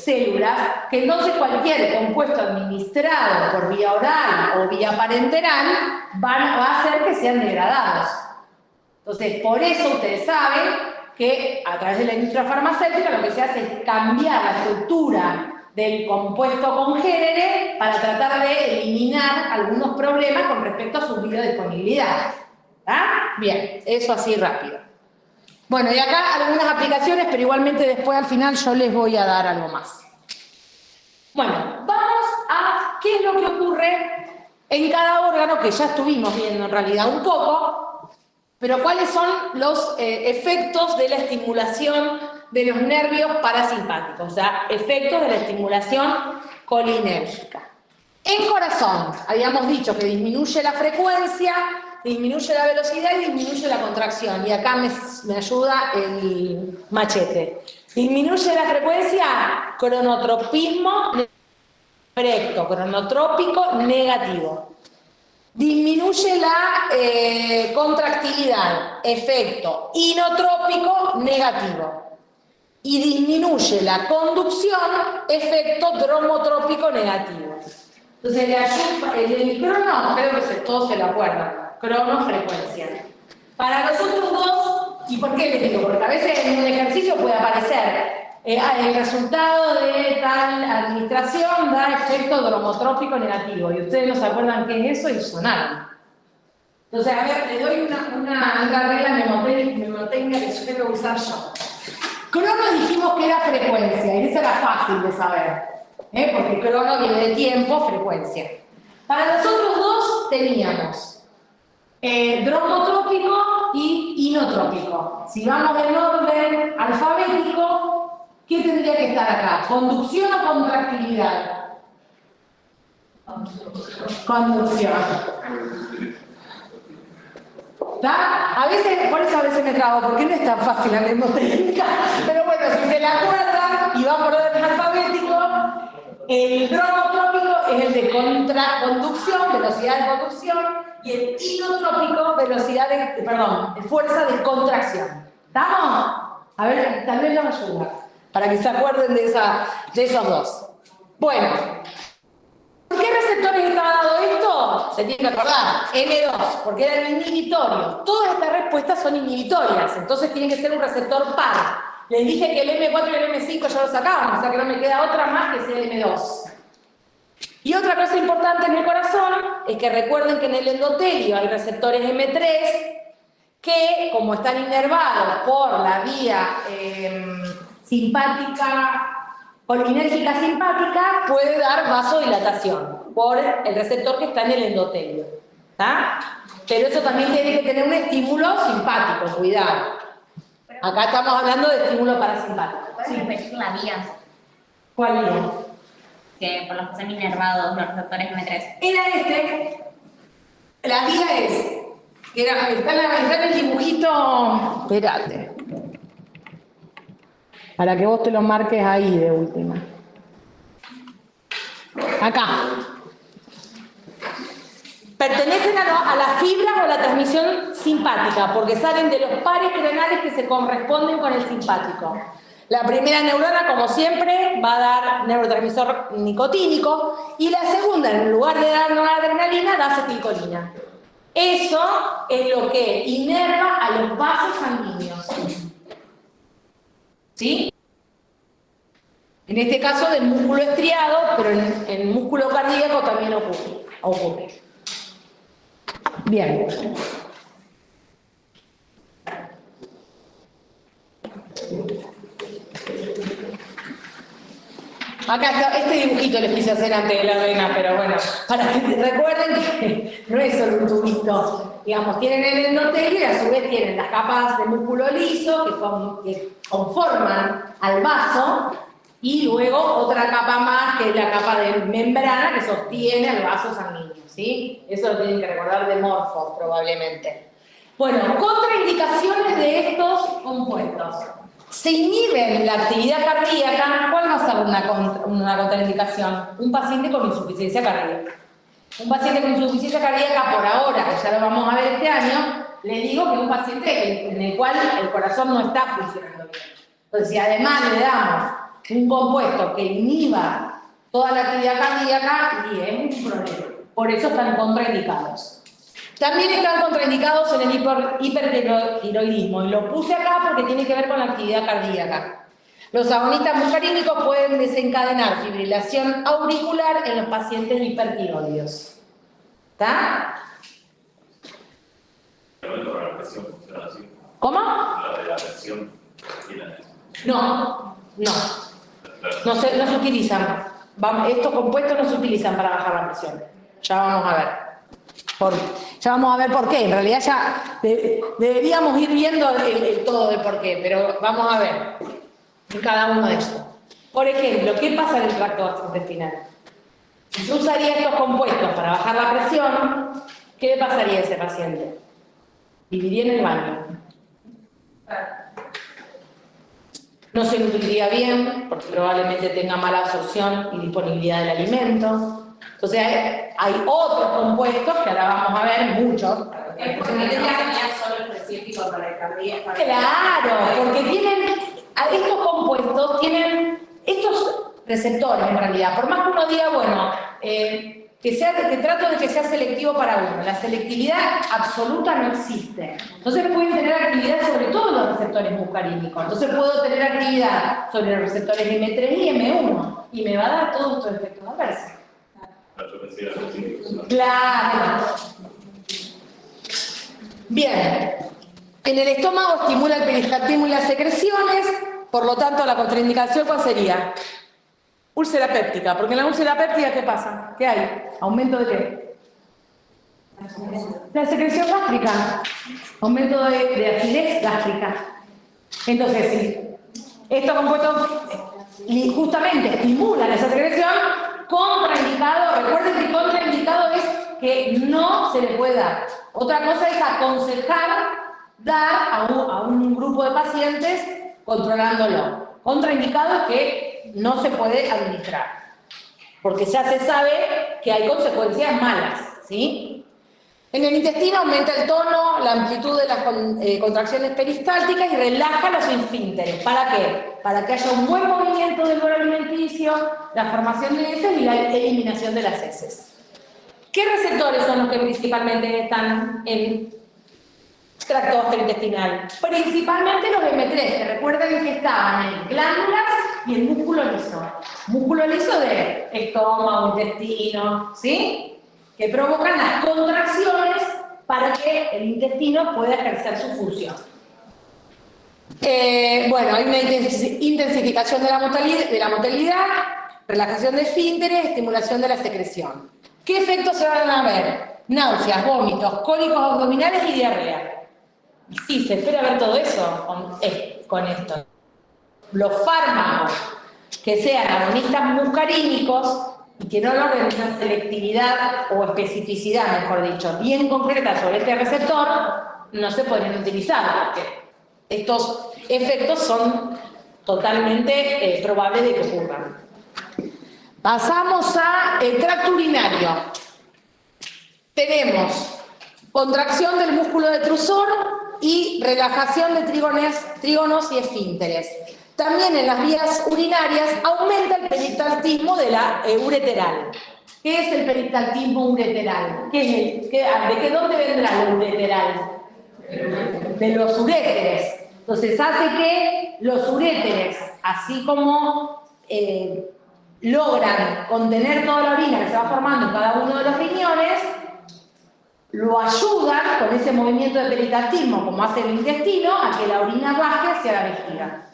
células, que entonces cualquier compuesto administrado por vía oral o vía parenteral va a hacer que sean degradados. Entonces, por eso ustedes saben que a través de la industria farmacéutica lo que se hace es cambiar la estructura del compuesto congénere para tratar de eliminar algunos problemas con respecto a su biodisponibilidad. ¿Está? Bien, eso así rápido. Bueno, y acá algunas aplicaciones, pero igualmente después al final yo les voy a dar algo más. Bueno, vamos a qué es lo que ocurre en cada órgano, que ya estuvimos viendo en realidad un poco, pero cuáles son los efectos de la estimulación de los nervios parasimpáticos, o sea, efectos de la estimulación colinérgica. En corazón, habíamos dicho que disminuye la frecuencia, disminuye la velocidad y disminuye la contracción. Y acá me ayuda el machete. Disminuye la frecuencia, cronotropismo recto, cronotrópico negativo. Disminuye la contractilidad, efecto inotrópico negativo. Y disminuye la conducción, efecto dromotrópico negativo. Entonces, el crono, creo que todos se lo acuerdan. Cronofrecuencia. Para los otros dos, ¿y por qué les digo? Porque a veces en un ejercicio puede aparecer el resultado de tal administración da efecto dromotrópico negativo, y ustedes no se acuerdan qué es eso y sonaron. Entonces, a ver, les doy una regla mnemotécnica que suelo usar yo. Crono dijimos que era frecuencia, y eso era fácil de saber, porque crono viene de tiempo, frecuencia. Para los otros dos teníamos dromotrópico y inotrópico. Si vamos en orden alfabético, ¿qué tendría que estar acá? ¿Conducción o contractilidad? Conducción. ¿Está? A veces, por eso a veces me trago, porque no es tan fácil la mnemotécnica. Pero bueno, si se la acuerdan y van por orden alfabético, el dromotrópico es el de conducción, velocidad de conducción, y el inotrópico, fuerza de contracción. ¿Estamos? A ver, tal vez nos ayuda, para que se acuerden de esos dos. Bueno, ¿por qué receptores estaba dado esto? Se tiene que acordar, M2, porque era el inhibitorio. Todas estas respuestas son inhibitorias, entonces tiene que ser un receptor par. Les dije que el M4 y el M5 ya lo sacaban, o sea que no me queda otra más que sea el M2. Y otra cosa importante en el corazón es que recuerden que en el endotelio hay receptores M3 que, como están inervados por la vía simpática, colinérgica simpática, puede dar vasodilatación por el receptor que está en el endotelio. ¿Tá? Pero eso también tiene que tener un estímulo simpático, cuidado. Acá estamos hablando de estímulo parasimpático. ¿Puedes repetir la vía? ¿Cuál vía? Que por los que son inervados los receptores M3. Era la vía es, está en el dibujito, espérate, para que vos te lo marques ahí de última. Acá. Pertenecen a la fibra o la transmisión simpática, porque salen de los pares crenales que se corresponden con el simpático. La primera neurona, como siempre, va a dar neurotransmisor nicotínico, y la segunda, en lugar de dar noradrenalina, da acetilcolina. Eso es lo que inerva a los vasos sanguíneos. ¿Sí? En este caso del músculo estriado, pero en el músculo cardíaco también ocurre. Bien. Acá está, este dibujito les quise hacer antes de la vena, pero bueno, para que recuerden que no es solo un tubito. Digamos, tienen el endotelio y a su vez tienen las capas de músculo liso que conforman al vaso y luego otra capa más que es la capa de membrana que sostiene al vaso sanguíneo, ¿sí? Eso lo tienen que recordar de Morpho probablemente. Bueno, contraindicaciones de estos compuestos. Se inhiben la actividad cardíaca, ¿cuál va a ser una contraindicación? Un paciente con insuficiencia cardíaca. Un paciente con insuficiencia cardíaca, por ahora, que ya lo vamos a ver este año, le digo que es un paciente en el cual el corazón no está funcionando bien. Entonces, si además le damos un compuesto que inhiba toda la actividad cardíaca, y es un problema. Por eso están contraindicados. También están contraindicados en el hipertiroidismo, y lo puse acá porque tiene que ver con la actividad cardíaca. Los agonistas muscarínicos pueden desencadenar fibrilación auricular en los pacientes hipertiroideos. ¿Está? La presión funciona así. ¿Cómo? La de la presión. No. No se utilizan. Estos compuestos no se utilizan para bajar la presión. Ya vamos a ver. Ya vamos a ver por qué. En realidad ya deberíamos ir viendo el todo de por qué, pero vamos a ver en cada uno de estos. Por ejemplo, ¿qué pasa en el tracto gastrointestinal? Si yo usaría estos compuestos para bajar la presión, ¿qué le pasaría a ese paciente? Viviría en el baño. No se nutriría bien, porque probablemente tenga mala absorción y disponibilidad del alimento. Entonces hay otros compuestos que ahora vamos a ver, muchos. Es porque tendría que tener solo específico para el cardíaco. Claro, porque estos compuestos tienen estos receptores en realidad. Por más que uno diga, bueno, que trato de que sea selectivo para uno. La selectividad absoluta no existe. Entonces pueden tener actividad sobre todos los receptores muscarínicos. Entonces puedo tener actividad sobre los receptores M3 y M1 y me va a dar todos estos efectos adversos. Claro. Bien. En el estómago estimula el peristaltismo y las secreciones, por lo tanto la contraindicación ¿cuál sería? Úlcera péptica, porque en la úlcera péptica ¿qué pasa? ¿Qué hay? ¿Aumento de qué? La secreción gástrica, aumento de acidez gástrica. Entonces, si estos compuestos justamente estimulan esa secreción, contraindicado, recuerden que contraindicado es que no se le puede dar. Otra cosa es aconsejar dar a un grupo de pacientes controlándolo. Contraindicado es que no se puede administrar, porque ya se sabe que hay consecuencias malas, ¿sí? En el intestino aumenta el tono, la amplitud de las contracciones peristálticas y relaja los esfínteres. ¿Para qué? Para que haya un buen movimiento del bolo alimenticio, la formación de heces y la eliminación de las heces. ¿Qué receptores son los que principalmente están en tracto gastrointestinal? Principalmente los M3, que recuerden que estaban en glándulas y en músculo liso. Músculo liso de estómago, intestino, ¿sí? Que provocan las contracciones para que el intestino pueda ejercer su función. Bueno, hay una intensificación de la motilidad, relajación de esfínteres, estimulación de la secreción. ¿Qué efectos se van a ver? Náuseas, vómitos, cólicos abdominales y diarrea. Sí, se espera ver todo eso con esto. Los fármacos que sean agonistas muscarínicos y que no logren una selectividad o especificidad, mejor dicho, bien concreta sobre este receptor, no se podrían utilizar, porque estos efectos son totalmente probables de que ocurran. Pasamos al tracto urinario. Tenemos contracción del músculo detrusor y relajación de trígonos y esfínteres. También en las vías urinarias aumenta el peristaltismo de la ureteral. ¿Qué es el peristaltismo ureteral? ¿Dónde vendrá lo ureteral? De los uréteres. Entonces hace que los uréteres, así como logran contener toda la orina que se va formando en cada uno de los riñones, lo ayudan con ese movimiento de peristaltismo, como hace el intestino, a que la orina baje hacia la vejiga.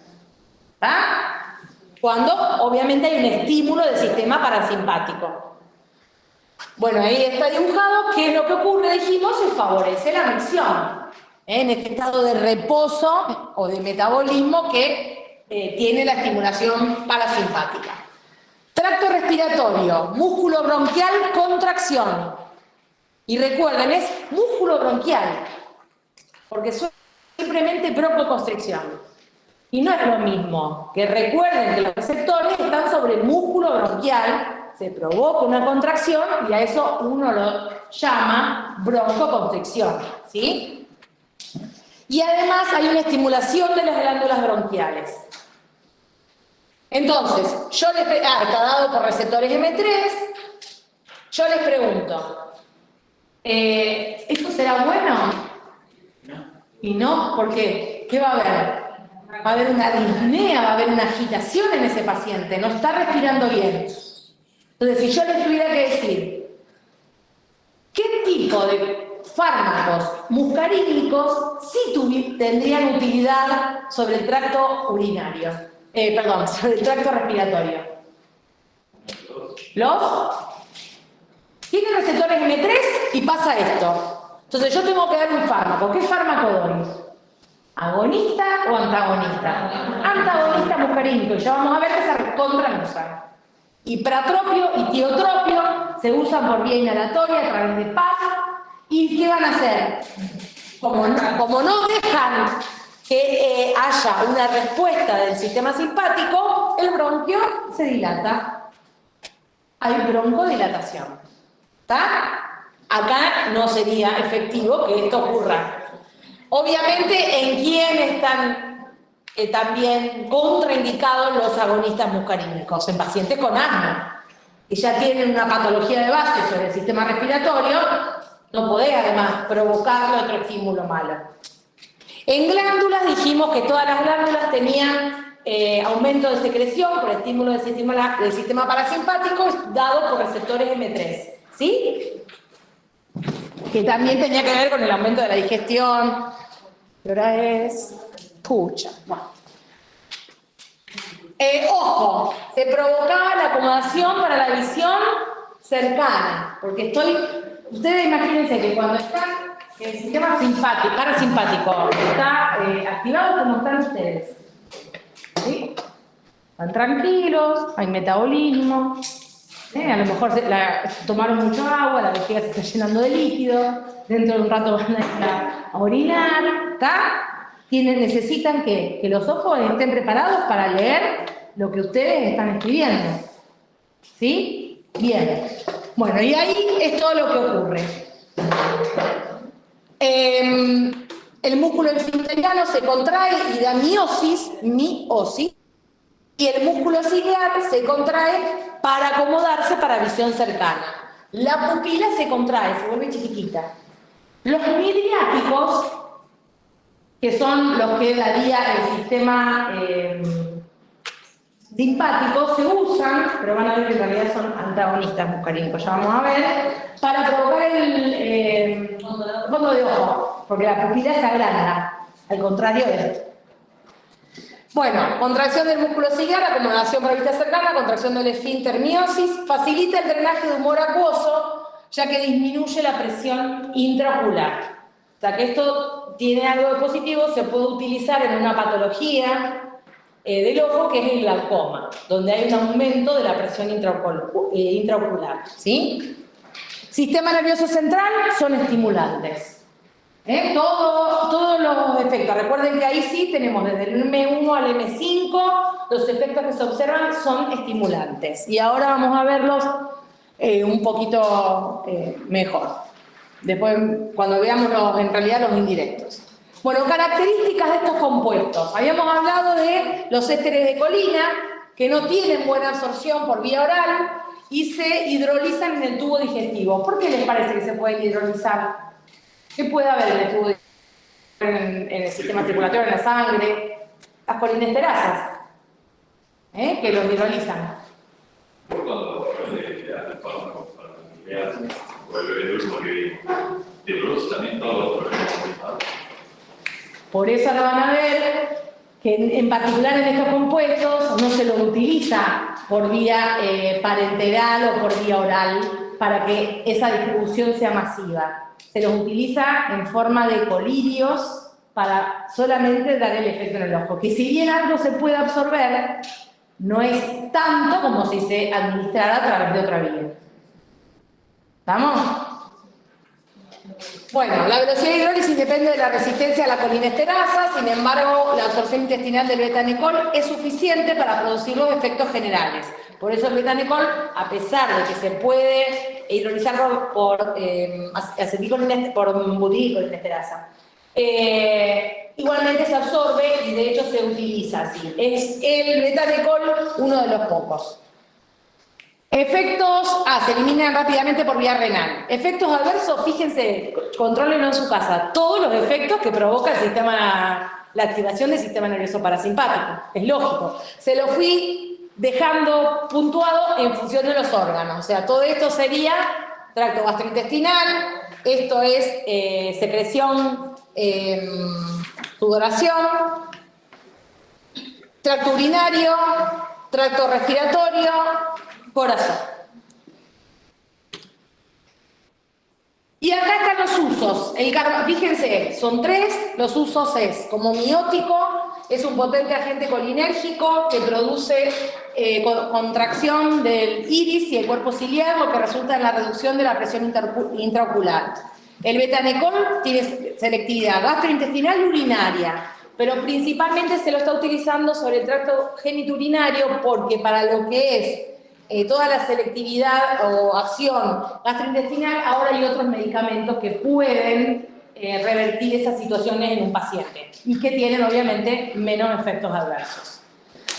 ¿Está? Cuando obviamente hay un estímulo del sistema parasimpático. Bueno, ahí está dibujado qué es lo que ocurre, dijimos, se favorece la micción. En este estado de reposo o de metabolismo que tiene la estimulación parasimpática. Tracto respiratorio, músculo bronquial, contracción. Y recuerden, es músculo bronquial, porque es simplemente broncoconstricción. Y no es lo mismo, que recuerden que los receptores están sobre el músculo bronquial, se provoca una contracción y a eso uno lo llama broncoconstricción, ¿sí? Y además hay una estimulación de las glándulas bronquiales. Entonces, está dado por receptores M3, yo les pregunto, ¿esto será bueno? Y no, ¿por qué? ¿Qué va a haber? Va a haber una disnea, va a haber una agitación en ese paciente, no está respirando bien. Entonces, si yo les tuviera que decir, ¿qué tipo de fármacos muscarínicos sí tendrían utilidad sobre el tracto urinario? Sobre el tracto respiratorio. ¿Los? Tienen receptores M3 y pasa esto. Entonces yo tengo que dar un fármaco. ¿Qué fármaco doy? ¿Agonista o antagonista? Antagonista muscarínico. Y ya vamos a ver que se recontra usan. Hipratropio y tiotropio se usan por vía inhalatoria a través de PAF. ¿Y qué van a hacer? Como no dejan que haya una respuesta del sistema simpático, el bronquio se dilata. Hay broncodilatación. ¿Está? Acá no sería efectivo que esto ocurra. Obviamente, ¿en quién están también contraindicados los agonistas muscarínicos? En pacientes con asma, que ya tienen una patología de base sobre el sistema respiratorio, no podés además provocarle otro estímulo malo. En glándulas dijimos que todas las glándulas tenían aumento de secreción por estímulo del sistema parasimpático dado por receptores M3, ¿sí? Que también tenía que ver con el aumento de la digestión. ¿Qué hora es? Pucha. Bueno. Ojo, se provocaba la acomodación para la visión cercana, porque ustedes imagínense que cuando está el sistema parasimpático está activado, como están ustedes. ¿Sí? Están tranquilos, hay metabolismo, a lo mejor tomaron mucho agua, la vejiga se está llenando de líquido, dentro de un rato van a orinar, ¿está? Necesitan que los ojos estén preparados para leer lo que ustedes están escribiendo. ¿Sí? Bien. Bueno, y ahí es todo lo que ocurre. El músculo esfinteriano se contrae y da miosis, y el músculo ciliar se contrae para acomodarse para visión cercana. La pupila se contrae, se vuelve chiquitita. Los midriáticos, que son los que daría el sistema simpático, se usan, pero van a ver que en realidad son antagonistas muscarínicos, ya vamos a ver, para provocar el fondo de ojo, porque la pupila se agranda, al contrario de esto. Bueno, contracción del músculo ciliar, acomodación para vista cercana, contracción del esfínter, miosis, facilita el drenaje de humor acuoso, ya que disminuye la presión intraocular. O sea que esto tiene algo de positivo, se puede utilizar en una patología del ojo, que es el glaucoma, donde hay un aumento de la presión intraocular, ¿sí? Sistema nervioso central son estimulantes. Todos los efectos, recuerden que ahí sí tenemos desde el M1 al M5, los efectos que se observan son estimulantes. Y ahora vamos a verlos un poquito mejor, después cuando veamos en realidad los indirectos. Bueno, características de estos compuestos. Habíamos hablado de los ésteres de colina, que no tienen buena absorción por vía oral y se hidrolizan en el tubo digestivo. ¿Por qué les parece que se pueden hidrolizar? ¿Qué puede haber en el tubo digestivo? En el sistema circulatorio, en la sangre, las colinesterasas, que los hidrolizan. Cuando le hacen fármacos para las ideas, o el último que te produce también todos los problemas. Por eso lo van a ver que en particular en estos compuestos no se los utiliza por vía parenteral o por vía oral para que esa distribución sea masiva. Se los utiliza en forma de colirios para solamente dar el efecto en el ojo. Que si bien algo se puede absorber, no es tanto como si se administrara a través de otra vía. ¿Estamos? Bueno, la velocidad de hidrólisis depende de la resistencia a la colinesterasa, sin embargo, la absorción intestinal del betanicol es suficiente para producir los efectos generales. Por eso el betanicol, a pesar de que se puede hidrolizar por butiricolinesterasa, igualmente se absorbe y de hecho se utiliza así. Es el betanicol uno de los pocos. Efectos, se eliminan rápidamente por vía renal. Efectos adversos, fíjense, contrólenlo en su casa. Todos los efectos que provoca el sistema, la activación del sistema nervioso parasimpático. Es lógico. Se lo fui dejando puntuado en función de los órganos. O sea, todo esto sería tracto gastrointestinal, esto es secreción, sudoración, tracto urinario, tracto respiratorio, corazón. Y acá están los usos. Fíjense, son 3. Los usos es como miótico, es un potente agente colinérgico que produce contracción del iris y el cuerpo ciliar, lo que resulta en la reducción de la presión intraocular. El betanicol tiene selectividad gastrointestinal y urinaria, pero principalmente se lo está utilizando sobre el tracto genitourinario porque para lo que es toda la selectividad o acción gastrointestinal, ahora hay otros medicamentos que pueden revertir esas situaciones en un paciente y que tienen obviamente menos efectos adversos.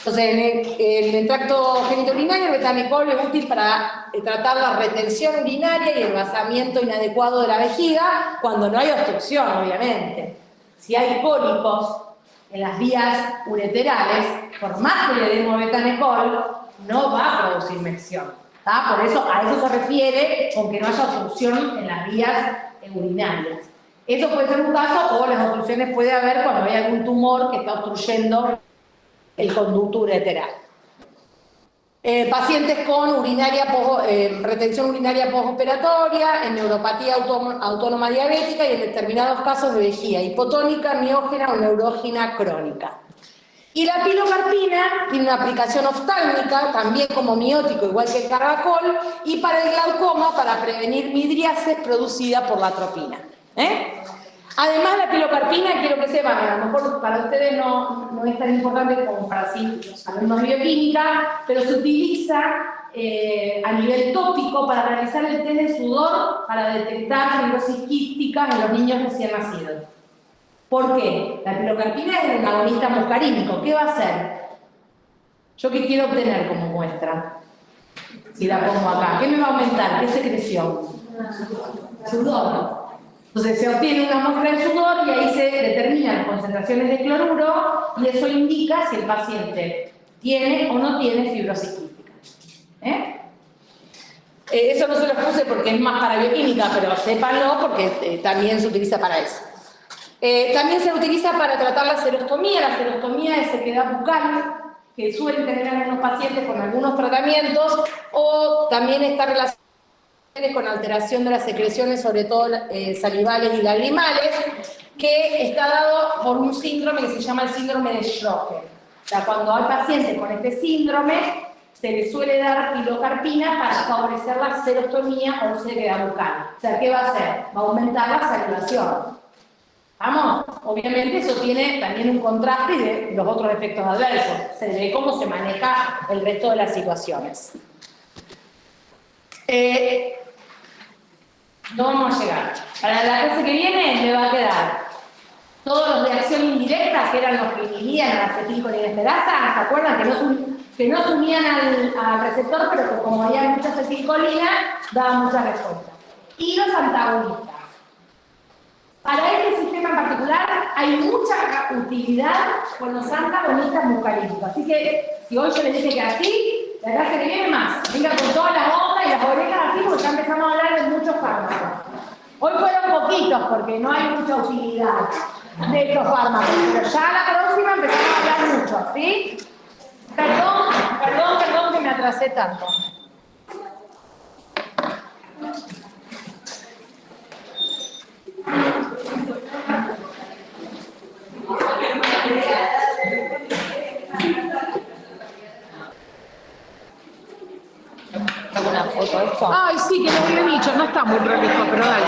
Entonces, en el tracto genitourinario, el betanicol es útil para tratar la retención urinaria y el vaciamiento inadecuado de la vejiga cuando no hay obstrucción, obviamente. Si hay cólicos en las vías ureterales, por más que le demos betanicol, no va a producir mección. Por eso, a eso se refiere con que no haya obstrucción en las vías urinarias. Eso puede ser un caso, o las obstrucciones puede haber cuando hay algún tumor que está obstruyendo el conducto ureteral. Pacientes con retención urinaria postoperatoria, en neuropatía autónoma diabética y en determinados casos de vejiga hipotónica, miógena o neurógena crónica. Y la pilocarpina tiene una aplicación oftálmica, también como miótico, igual que el carbacol, y para el glaucoma, para prevenir midriasis producida por la atropina. Además, la pilocarpina, quiero que sepan, a lo mejor para ustedes no es tan importante como para los alumnos de bioquímica, pero se utiliza a nivel tópico para realizar el test de sudor para detectar fibrosis quística en los niños recién nacidos. ¿Por qué? La pilocarpina es un agonista muscarínico. ¿Qué va a hacer? ¿Yo qué quiero obtener como muestra? Si la pongo acá, ¿qué me va a aumentar? ¿Qué secreción? Sudor. Entonces se obtiene una muestra de sudor y ahí se determinan concentraciones de cloruro y eso indica si el paciente tiene o no tiene fibrosis quística. Eso no se los puse porque es más para bioquímica, pero sépanlo porque también se utiliza para eso. También se utiliza para tratar la serostomía. La serostomía es sequedad bucal que suelen tener algunos pacientes con algunos tratamientos o también está relacionada con alteración de las secreciones, sobre todo salivales y lagrimales, que está dado por un síndrome que se llama el síndrome de Sjögren. O sea, cuando hay pacientes con este síndrome, se les suele dar pilocarpina para favorecer la serostomía o sequedad bucal. O sea, ¿qué va a hacer? Va a aumentar la salivación. ¿Vamos? Obviamente eso tiene también un contraste de los otros efectos adversos. Se ve cómo se maneja el resto de las situaciones. No vamos a llegar. Para la clase que viene me va a quedar todos los de acción indirecta, que eran los que inhibían a la acetilcolinesterasa, ¿se acuerdan? Que no se unían al receptor, pero que como había mucha acetilcolina, daban mucha respuesta. Y los antagonistas. Para este sistema en particular hay mucha utilidad con los antagonistas muscarínicos. Así que, si hoy yo les dije que así, la clase que viene más. Venga con todas las ondas y las orejas así, porque ya empezamos a hablar de muchos fármacos. Hoy fueron poquitos, porque no hay mucha utilidad de estos fármacos, pero ya la próxima empezamos a hablar mucho, ¿sí? Perdón que me atrasé tanto. ¿Alguna foto de esto? Ay, sí, que lo había dicho, no está muy prolijo, pero dale.